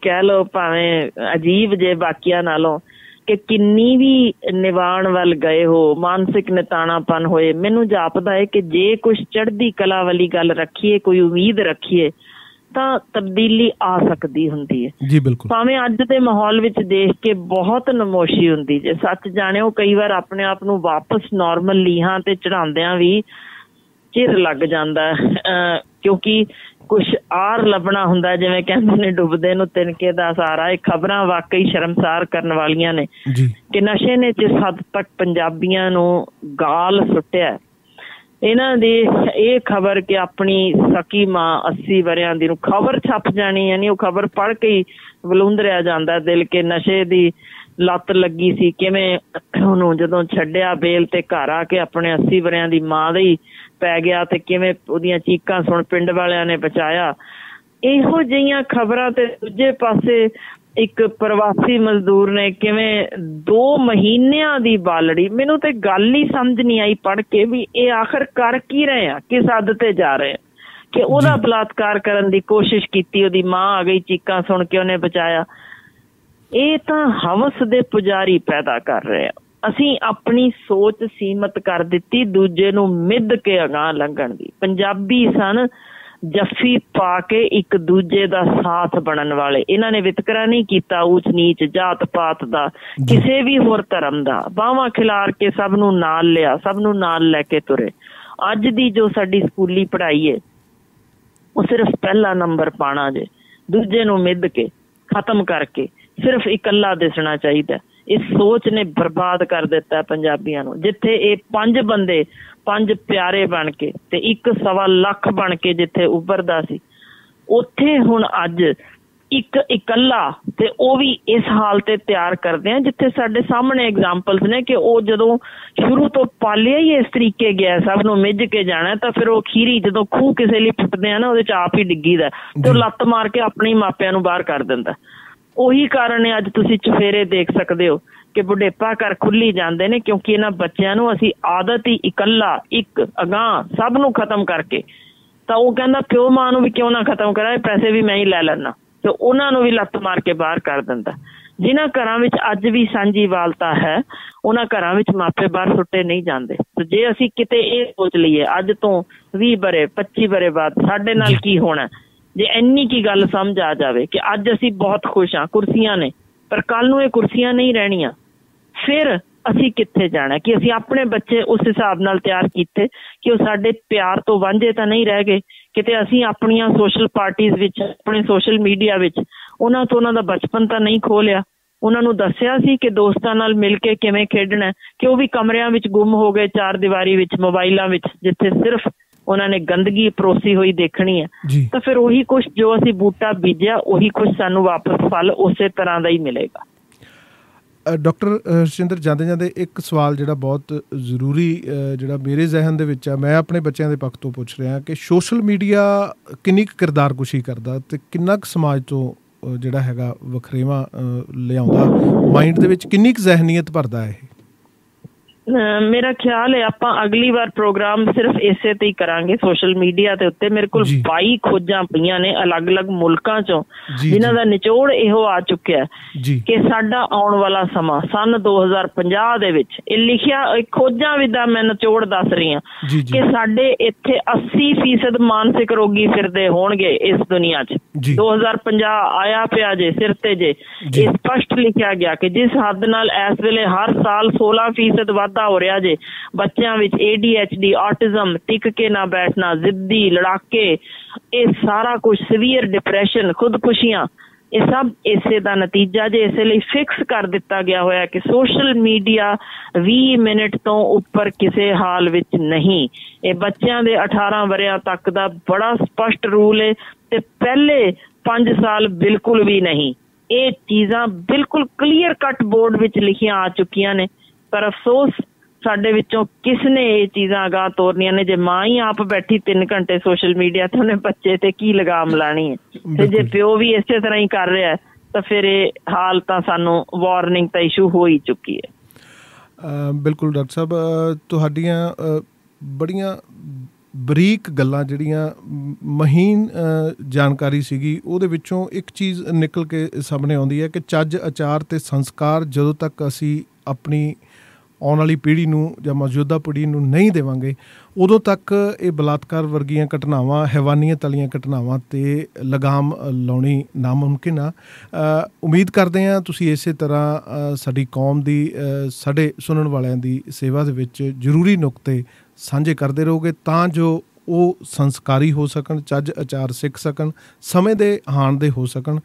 ਕਹਿ ਲਓ ਭਾਵੇਂ ਅਜੀਬ ਜੇ ਬਾਕੀਆਂ ਨਾਲੋਂ, ਕਿ ਕਿੰਨੀ ਵੀ ਨਿਵਾਣ ਵੱਲ ਗਏ ਹੋ, ਮਾਨਸਿਕ ਨਿਤਾਣਾਪਨ ਹੋਏ, ਮੈਨੂੰ ਜਾਪਦਾ ਹੈ ਕਿ ਜੇ ਕੁਛ ਚੜ੍ਹਦੀ ਕਲਾ ਵਾਲੀ ਗੱਲ ਰੱਖੀਏ, ਕੋਈ ਉਮੀਦ ਰੱਖੀਏ ਤਾਂ ਤਬਦੀਲੀ ਆ ਸਕਦੀ ਹੁੰਦੀ ਹੈ ਜੀ। ਬਿਲਕੁਲ। ਭਾਵੇਂ ਅੱਜ ਦੇ ਮਾਹੌਲ ਵਿੱਚ ਦੇਖ ਕੇ ਬਹੁਤ ਨਮੋਸ਼ੀ ਹੁੰਦੀ, ਜੇ ਸੱਚ ਜਾਣਿਓ ਕਈ ਵਾਰ ਆਪਣੇ ਆਪ ਨੂੰ ਵਾਪਸ ਨੋਰਮਲ ਲੀਹਾਂ ਤੇ ਚੜਾਉਂਦਿਆਂ ਵੀ ਚਿਰ ਲੱਗ ਜਾਂਦਾ, ਕਿਉਂਕਿ ਕੁਛ ਆਰ ਲੱਭਣਾ ਹੁੰਦਾ। ਜਿਵੇਂ ਕਹਿੰਦੇ ਨੇ ਡੁੱਬਦੇ ਨੂੰ ਤਿਨਕੇ ਦਾ ਸਹਾਰਾ। ਇਹ ਖਬਰਾਂ ਵਾਕਈ ਸ਼ਰਮਸਾਰ ਕਰਨ ਵਾਲੀਆਂ ਨੇ ਕਿ ਨਸ਼ੇ ਨੇ ਜਿਸ ਹੱਦ ਤੱਕ ਪੰਜਾਬੀਆਂ ਨੂੰ ਗਾਲ ਸੁੱਟਿਆ। ਇਹਨਾਂ ਦੀ ਇਹ ਖਬਰ ਕਿ ਆਪਣੀ ਸਕੀ ਮਾਂ 80 ਵਰਿਆਂ ਦੀ ਨੂੰ ਖਬਰ ਛਪ ਜਾਣੀ, ਯਾਨੀ ਉਹ ਖਬਰ ਪੜ੍ਹ ਕੇ ਹੀ ਵਲੂੰਦਰਿਆ ਜਾਂਦਾ ਦਿਲ ਕਿ ਨਸ਼ੇ ਦੀ ਲੱਤ ਲੱਗੀ ਸੀ, ਕਿਵੇਂ ਉਹਨੂੰ ਜਦੋਂ ਛੱਡਿਆ ਬੇਲ ਤੇ ਘਰ ਆ ਕੇ ਆਪਣੇ 80 ਵਰਿਆਂ ਦੀ ਮਾਂ ਦੇ ਹੀ ਪੈ ਗਿਆ ਤੇ ਕਿਵੇਂ ਉਹਦੀਆਂ ਚੀਕਾਂ ਸੁਣ ਪਿੰਡ ਵਾਲਿਆਂ ਨੇ ਬਚਾਇਆ। ਇਹੋ ਜਿਹੀਆਂ ਖਬਰਾਂ। ਤੇ ਦੂਜੇ ਪਾਸੇ ਇੱਕ ਪ੍ਰਵਾਸੀ ਮਜ਼ਦੂਰ ਨੇ ਕਿਵੇਂ 2 ਮਹੀਨਿਆਂ ਦੀ ਬਾਲੜੀ, ਮੈਨੂੰ ਤੇ ਗੱਲ ਹੀ ਸਮਝ ਨਹੀਂ ਆਈ ਪੜ੍ਹ ਕੇ ਵੀ ਇਹ ਆਖਰ ਕਰ ਕੀ ਰਹੇ ਆ, ਕਿਸ ਹੱਦ ਤੇ ਜਾ ਰਹੇ ਆ, ਕਿ ਉਹਦਾ ਬਲਾਤਕਾਰ ਕਰਨ ਦੀ ਕੋਸ਼ਿਸ਼ ਕੀਤੀ, ਉਹਦੀ ਮਾਂ ਆ ਗਈ, ਚੀਕਾਂ ਸੁਣ ਕੇ ਉਹਨੇ ਬਚਾਇਆ। ਇਹ ਤਾਂ ਹਵਸ ਦੇ ਪੁਜਾਰੀ ਪੈਦਾ ਕਰ ਰਹੇ ਆ। ਅਸੀਂ ਆਪਣੀ ਸੋਚ ਸੀਮਤ ਕਰ ਦਿੱਤੀ ਦੂਜੇ ਨੂੰ ਮਿੱਧ ਕੇ ਅਗਾਂਹ ਲੰਘਣ ਦੀ। ਪੰਜਾਬੀ ਸਨ ਜੱਫੀ ਪਾ ਕੇ ਇੱਕ ਦੂਜੇ ਦਾ ਸਾਥ ਬਣਨ ਵਾਲੇ। ਇਹਨਾਂ ਨੇ ਵਿਤਕਰਾ ਨਹੀਂ ਕੀਤਾ ਊਚ ਨੀਚ, ਜਾਤ ਪਾਤ ਦਾ, ਕਿਸੇ ਵੀ ਹੋਰ ਧਰਮ ਦਾ। ਬਾਹਾਂ ਖਿਲਾਰ ਕੇ ਸਭ ਨੂੰ ਨਾਲ ਲਿਆ, ਸਭ ਨੂੰ ਨਾਲ ਲੈ ਕੇ ਤੁਰੇ। ਅੱਜ ਦੀ ਜੋ ਸਾਡੀ ਸਕੂਲੀ ਪੜ੍ਹਾਈ ਹੈ ਉਹ ਸਿਰਫ ਪਹਿਲਾ ਨੰਬਰ ਪਾਣਾ ਜੇ, ਦੂਜੇ ਨੂੰ ਮਿੱਧ ਕੇ ਖਤਮ ਕਰਕੇ ਸਿਰਫ ਇਕੱਲਾ ਦਿਸਣਾ ਚਾਹੀਦਾ। ਇਸ ਸੋਚ ਨੇ ਬਰਬਾਦ ਕਰ ਦਿੱਤਾ ਪੰਜਾਬੀਆਂ ਨੂੰ। ਜਿੱਥੇ ਇਹ 5 ਬੰਦੇ 5 ਪਿਆਰੇ ਬਣ ਕੇ ਤੇ 1.25 ਲੱਖ ਬਣ ਕੇ ਜਿੱਥੇ ਉੱਭਰਦਾ ਸੀ, ਉੱਥੇ ਹੁਣ ਅੱਜ ਇੱਕ ਇਕੱਲਾ, ਤੇ ਉਹ ਵੀ ਇਸ ਹਾਲ ਤੇ ਤਿਆਰ ਕਰਦੇ ਆ ਜਿੱਥੇ ਸਾਡੇ ਸਾਹਮਣੇ ਐਗਜ਼ਾਮਪਲਸ ਨੇ ਕਿ ਉਹ ਜਦੋਂ ਸ਼ੁਰੂ ਤੋਂ ਪਾਲਿਆ ਹੀ ਇਸ ਤਰੀਕੇ ਗਿਆ ਸਭ ਨੂੰ ਮਿੱਝ ਕੇ ਜਾਣਾ, ਤਾਂ ਫਿਰ ਉਹ ਅਖੀਰੀ ਜਦੋਂ ਖੂਹ ਕਿਸੇ ਲਈ ਪੁੱਟਦੇ ਆ ਨਾ ਉਹਦੇ ਚ ਆਪ ਹੀ ਡਿੱਗੀਦਾ ਤੇ ਉਹ ਲੱਤ ਮਾਰ ਕੇ ਆਪਣੇ ਮਾਪਿਆਂ ਨੂੰ ਬਾਹਰ ਕਰ ਦਿੰਦਾ। ਉਹੀ ਕਾਰਨ ਹੈ ਅੱਜ ਤੁਸੀਂ ਚੁਫੇਰੇ ਦੇਖ ਸਕਦੇ ਹੋ ਕਿ ਬੁਢੇਪਾ ਘਰ ਖੁੱਲੀ ਜਾਂਦੇ ਨੇ, ਕਿਉਂਕਿ ਇਹਨਾਂ ਬੱਚਿਆਂ ਨੂੰ ਅਸੀਂ ਆਦਤ ਹੀ ਇਕੱਲਾ, ਇੱਕ ਅਗਾਂਹ ਸਭ ਨੂੰ ਖਤਮ ਕਰਕੇ। ਤਾਂ ਉਹ ਕਹਿੰਦਾ ਪਿਓ ਮਾਂ ਨੂੰ ਵੀ ਕਿਉਂ ਨਾ ਖਤਮ ਕਰਾਂ, ਪੈਸੇ ਵੀ ਮੈਂ ਹੀ ਲੈ ਲੈਣਾ, ਤੇ ਉਹਨਾਂ ਨੂੰ ਵੀ ਲੱਤ ਮਾਰ ਕੇ ਬਾਹਰ ਕਰ ਦਿੰਦਾ। ਜਿਨ੍ਹਾਂ ਘਰਾਂ ਵਿੱਚ ਅੱਜ ਵੀ ਸਾਂਝੀਵਾਲਤਾ ਹੈ ਉਹਨਾਂ ਘਰਾਂ ਵਿੱਚ ਮਾਪੇ ਬਾਹਰ ਸੁੱਟੇ ਨਹੀਂ ਜਾਂਦੇ। ਤੇ ਜੇ ਅਸੀਂ ਕਿਤੇ ਇਹ ਸੋਚ ਲਈਏ ਅੱਜ ਤੋਂ 20 ਵਰੇ 25 ਵਰੇ ਬਾਅਦ ਸਾਡੇ ਨਾਲ ਕੀ ਹੋਣਾ, ਜੇ ਇੰਨੀ ਕੀ ਗੱਲ ਸਮਝ ਆ ਜਾਵੇ ਕਿ ਅੱਜ ਅਸੀਂ ਬਹੁਤ ਖੁਸ਼ ਹਾਂ, ਕੁਰਸੀਆਂ ਨੇ, ਪਰ ਕੱਲ ਨੂੰ ਇਹ ਕੁਰਸੀਆਂ ਨਹੀਂ ਰਹਿਣੀਆਂ, ਫਿਰ ਅਸੀਂ ਕਿੱਥੇ ਜਾਣਾ? ਕਿ ਅਸੀਂ ਆਪਣੇ ਬੱਚੇ ਉਸ ਹਿਸਾਬ ਨਾਲ ਤਿਆਰ ਕੀਤੇ ਕਿ ਉਹ ਸਾਡੇ ਪਿਆਰ ਤੋਂ ਵਾਂਝੇ ਤਾਂ ਨਹੀਂ ਰਹਿ ਗਏ। ਕਿਤੇ ਅਸੀਂ ਆਪਣੀਆਂ ਸੋਸ਼ਲ ਪਾਰਟੀਜ਼ ਵਿੱਚ, ਆਪਣੇ ਸੋਸ਼ਲ ਮੀਡੀਆ ਵਿੱਚ ਉਹਨਾਂ ਤੋਂ ਉਹਨਾਂ ਦਾ ਬਚਪਨ ਤਾਂ ਨਹੀਂ ਖੋਹ ਲਿਆ। ਉਹਨਾਂ ਨੂੰ ਦੱਸਿਆ ਸੀ ਕਿ ਦੋਸਤਾਂ ਨਾਲ ਮਿਲ ਕੇ ਕਿਵੇਂ ਖੇਡਣਾ, ਕਿ ਉਹ ਵੀ ਕਮਰਿਆਂ ਵਿੱਚ ਗੁੰਮ ਹੋ ਗਏ, 4 ਦੀਵਾਰੀ ਵਿੱਚ, ਮੋਬਾਈਲਾਂ ਵਿੱਚ, ਜਿੱਥੇ ਸਿਰਫ ਉਹਨਾਂ ਨੇ ਗੰਦਗੀ ਪਰੋਸੀ ਹੋਈ ਦੇਖਣੀ ਹੈ। ਤਾਂ ਫਿਰ ਉਹੀ ਕੁਛ ਜੋ ਅਸੀਂ ਬੂਟਾ ਬੀਜਿਆ ਉਹੀ ਕੁਛ ਸਾਨੂੰ ਵਾਪਸ ਫਲ ਉਸੇ ਤਰ੍ਹਾਂ ਦਾ ਹੀ ਮਿਲੇਗਾ। ਡਾਕਟਰ ਹਰਸ਼ਿੰਦਰ, ਜਾਂਦੇ ਜਾਂਦੇ ਇੱਕ ਸਵਾਲ ਜਿਹੜਾ ਬਹੁਤ ਜ਼ਰੂਰੀ ਜਿਹੜਾ ਮੇਰੇ ਜ਼ਿਹਨ ਦੇ ਵਿੱਚ ਆ, ਮੈਂ ਆਪਣੇ ਬੱਚਿਆਂ ਦੇ ਪੱਖ ਤੋਂ ਪੁੱਛ ਰਿਹਾ ਕਿ ਸੋਸ਼ਲ ਮੀਡੀਆ ਕਿੰਨੀ ਕੁ ਕਿਰਦਾਰਕੁਸ਼ੀ ਕਰਦਾ ਤੇ ਕਿੰਨਾ ਕੁ ਸਮਾਜ ਤੋਂ ਜਿਹੜਾ ਹੈਗਾ ਵਖਰੇਵਾਂ ਲਿਆਉਂਦਾ, ਮਾਈਂਡ ਦੇ ਵਿੱਚ ਕਿੰਨੀ ਕੁ ਜ਼ਹਿਨੀਅਤ ਭਰਦਾ ਇਹ? ਮੇਰਾ ਖਿਆਲ ਹੈ ਆਪਾਂ ਅਗਲੀ ਵਾਰ ਪ੍ਰੋਗਰਾਮ ਸਿਰਫ ਇਸੇ ਤੇ ਹੀ ਕਰਾਂਗੇ, ਸੋਸ਼ਲ ਮੀਡੀਆ ਦੇ ਉੱਤੇ। ਮੇਰੇ ਕੋਲ 22 ਖੋਜਾਂ ਪਈਆਂ ਨੇ ਅਲੱਗ-ਅਲੱਗ ਮੁਲਕਾਂ ਚੋਂ, ਜਿਨ੍ਹਾਂ ਦਾ ਨਿਚੋੜ ਇਹੋ ਆ ਚੁੱਕਿਆ ਕਿ ਸਾਡਾ ਆਉਣ ਵਾਲਾ ਸਮਾਂ ਸਨ 2050 ਦੇ ਵਿੱਚ, ਇਹ ਲਿਖਿਆ ਖੋਜਾਂ ਵੀ ਦਾ ਮੈਂ ਨਿਚੋੜ ਦੱਸ ਰਹੀ ਹਾਂ ਕਿ ਸਾਡੇ ਇੱਥੇ 80% ਮਾਨਸਿਕ ਰੋਗੀ ਫਿਰਦੇ ਹੋਣਗੇ ਇਸ ਦੁਨੀਆ 'ਚ। 2050 ਆਇਆ ਪਿਆ ਜੇ ਸਿਰ ਤੇ ਜੇ। ਇਹ ਸਪਸ਼ਟ ਲਿਖਿਆ ਗਿਆ ਕਿ ਜਿਸ ਹੱਦ ਨਾਲ ਇਸ ਵੇਲੇ ਹਰ ਸਾਲ 16% ਵਾਧਾ ਹੋ ਰਿਹਾ ਜੇ ਬੱਚਿਆਂ ਵਿੱਚ ADHD, ਆਟਿਜ਼ਮ, ਟਿਕ ਕੇ ਨਾ ਬੈਠਣਾ, ਜ਼ਿੱਦੀ, ਲੜਾਕੇ, ਇਹ ਸਾਰਾ ਕੁਝ, ਸੀਵੀਅਰ ਡਿਪਰੈਸ਼ਨ, ਖੁਦਕੁਸ਼ੀਆਂ, ਇਹ ਸਭ ਇਸੇ ਦਾ ਨਤੀਜਾ ਜੇ। ਇਸੇ ਲਈ ਫਿਕਸ ਕਰ ਦਿੱਤਾ ਗਿਆ ਹੋਇਆ ਕਿ ਸੋਸ਼ਲ ਮੀਡੀਆ 20 ਮਿੰਟ ਤੋਂ ਉੱਪਰ ਕਿਸੇ ਹਾਲ ਵਿੱਚ ਨਹੀਂ। ਇਹ ਬੱਚਿਆਂ ਦੇ 18 ਵਰਿਆਂ ਤੱਕ ਦਾ ਬੜਾ ਸਪਸ਼ਟ ਰੂਲ ਹੈ ਤੇ ਪਹਿਲੇ 5 ਸਾਲ ਬਿਲਕੁਲ ਵੀ ਨਹੀਂ। ਇਹ ਚੀਜ਼ਾਂ ਬਿਲਕੁਲ ਕਲੀਅਰ ਕੱਟ ਬੋਰਡ ਵਿੱਚ ਲਿਖੀਆਂ ਆ ਚੁੱਕੀਆਂ ਨੇ, ਪਰ ਅਫਸੋਸ ਸਾਡੇ ਵਿੱਚੋਂ ਕਿਸ ਨੇ ਇਹ ਚੀਜ਼ਾਂ ਅਗਾਂਹ ਤੋਰਨੀਆਂ ਨੇ? ਜੇ ਮਾਂ ਹੀ ਆਪ ਬੈਠੀ 3 ਘੰਟੇ ਸੋਸ਼ਲ ਮੀਡੀਆ ਤੇ, ਉਹਨੇ ਬੱਚੇ ਤੇ ਕੀ ਲਗਾਮ ਲਾਣੀ ਹੈ? ਤੇ ਜੇ ਪਿਓ ਵੀ ਇਸੇ ਤਰ੍ਹਾਂ ਹੀ ਕਰ ਰਿਹਾ ਤਾਂ ਫਿਰ ਇਹ ਹਾਲ ਤਾਂ ਸਾਨੂੰ ਵਾਰਨਿੰਗ ਤਾਂ ਇਸ਼ੂ ਹੋ ਹੀ ਚੁੱਕੀ ਹੈ। ਬਿਲਕੁਲ ਡਾਕਟਰ ਸਾਹਿਬ, ਤੁਹਾਡੀਆਂ ਬੜੀਆਂ ਬਰੀਕ ਗੱਲਾਂ ਜਿਹੜੀਆਂ ਮਹੀਨ ਜਾਣਕਾਰੀ ਸੀਗੀ, ਉਹਦੇ ਵਿੱਚੋਂ ਇੱਕ ਚੀਜ਼ ਨਿਕਲ ਕੇ ਸਾਹਮਣੇ ਆਉਂਦੀ ਹੈ ਕਿ ਚੱਜ, ਆਚਾਰ ਤੇ ਸੰਸਕਾਰ ਜਦੋਂ ਤੱਕ ਅਸੀਂ ਆਪਣੀ ਆਉਣ ਵਾਲੀ ਪੀੜ੍ਹੀ ਨੂੰ ਜਾਂ ਮੌਜੂਦਾ ਪੀੜ੍ਹੀ ਨੂੰ ਨਹੀਂ ਦੇਵਾਂਗੇ, ਉਦੋਂ ਤੱਕ ਇਹ ਬਲਾਤਕਾਰ ਵਰਗੀਆਂ ਘਟਨਾਵਾਂ, ਹੈਵਾਨੀਅਤ ਵਾਲੀਆਂ ਘਟਨਾਵਾਂ 'ਤੇ ਲਗਾਮ ਲਾਉਣੀ ਨਾਮੁਮਕਿਨ ਆ। ਉਮੀਦ ਕਰਦੇ ਹਾਂ ਤੁਸੀਂ ਇਸੇ ਤਰ੍ਹਾਂ ਸਾਡੀ ਕੌਮ ਦੀ, ਸਾਡੇ ਸੁਣਨ ਵਾਲਿਆਂ ਦੀ ਸੇਵਾ ਦੇ ਵਿੱਚ ਜ਼ਰੂਰੀ ਨੁਕਤੇ ਸਾਂਝੇ ਕਰਦੇ ਰਹੋਗੇ ਤਾਂ ਜੋ ਉਹ ਸੰਸਕਾਰੀ ਹੋ ਸਕਣ, ਚੱਜ ਆਚਾਰ ਸਿੱਖ ਸਕਣ, ਸਮੇਂ ਦੇ ਹਾਣ ਦੇ ਹੋ ਸਕਣ।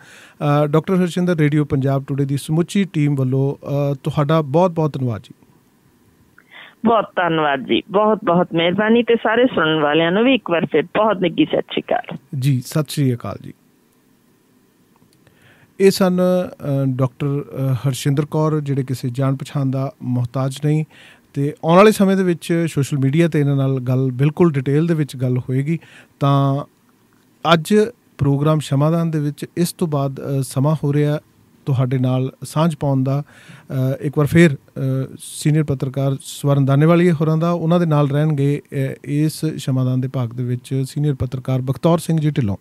Doctor Harshinder, radio Punjab today ਦੀ ਸਮੁੱਚੀ ਟੀਮ ਵੱਲੋਂ ਤੁਹਾਡਾ ਬਹੁਤ ਬਹੁਤ ਧੰਨਵਾਦ ਜੀ। ਬਹੁਤ ਧੰਨਵਾਦ ਜੀ, ਬਹੁਤ ਬਹੁਤ ਮਿਹਰਬਾਨੀ। ਤੇ ਸਾਰੇ ਸੁਣਨ ਵਾਲਿਆਂ ਨੂੰ ਵੀ ਇੱਕ ਵਾਰ ਫਿਰ ਬਹੁਤ ਨਿੱਘੀ ਸਤਿ ਸ਼੍ਰੀ ਅਕਾਲ ਜੀ। ਸਤਿ ਸ਼੍ਰੀ ਅਕਾਲ ਜੀ। ਇਹ ਸਨ ਡਾਕਟਰ ਹਰਸ਼ਿੰਦਰ ਕੌਰ, ਜਿਹੜੇ ਕਿਸੇ ਜਾਣ ਪਛਾਣ ਦਾ ਮੁਹਤਾਜ ਨਹੀਂ। ਅਤੇ ਆਉਣ ਵਾਲੇ ਸਮੇਂ ਦੇ ਵਿੱਚ ਸੋਸ਼ਲ ਮੀਡੀਆ 'ਤੇ ਇਹਨਾਂ ਨਾਲ ਗੱਲ ਬਿਲਕੁਲ ਡਿਟੇਲ ਦੇ ਵਿੱਚ ਗੱਲ ਹੋਏਗੀ। ਤਾਂ ਅੱਜ ਪ੍ਰੋਗਰਾਮ ਸ਼ਮਾਦਾਨ ਦੇ ਵਿੱਚ ਇਸ ਤੋਂ ਬਾਅਦ ਸਮਾਂ ਹੋ ਰਿਹਾ ਤੁਹਾਡੇ ਨਾਲ ਸਾਂਝ ਪਾਉਣ ਦਾ। ਇੱਕ ਵਾਰ ਫਿਰ ਸੀਨੀਅਰ ਪੱਤਰਕਾਰ ਸਵਰਨ ਦਾਨੇਵਾਲੀਆ ਹੋਰਾਂ ਦਾ, ਉਹਨਾਂ ਦੇ ਨਾਲ ਰਹਿਣਗੇ ਇਸ ਸ਼ਮਾਦਾਨ ਦੇ ਭਾਗ ਦੇ ਵਿੱਚ ਸੀਨੀਅਰ ਪੱਤਰਕਾਰ ਬਖਤੌਰ ਸਿੰਘ ਜੀ ਢਿੱਲੋਂ।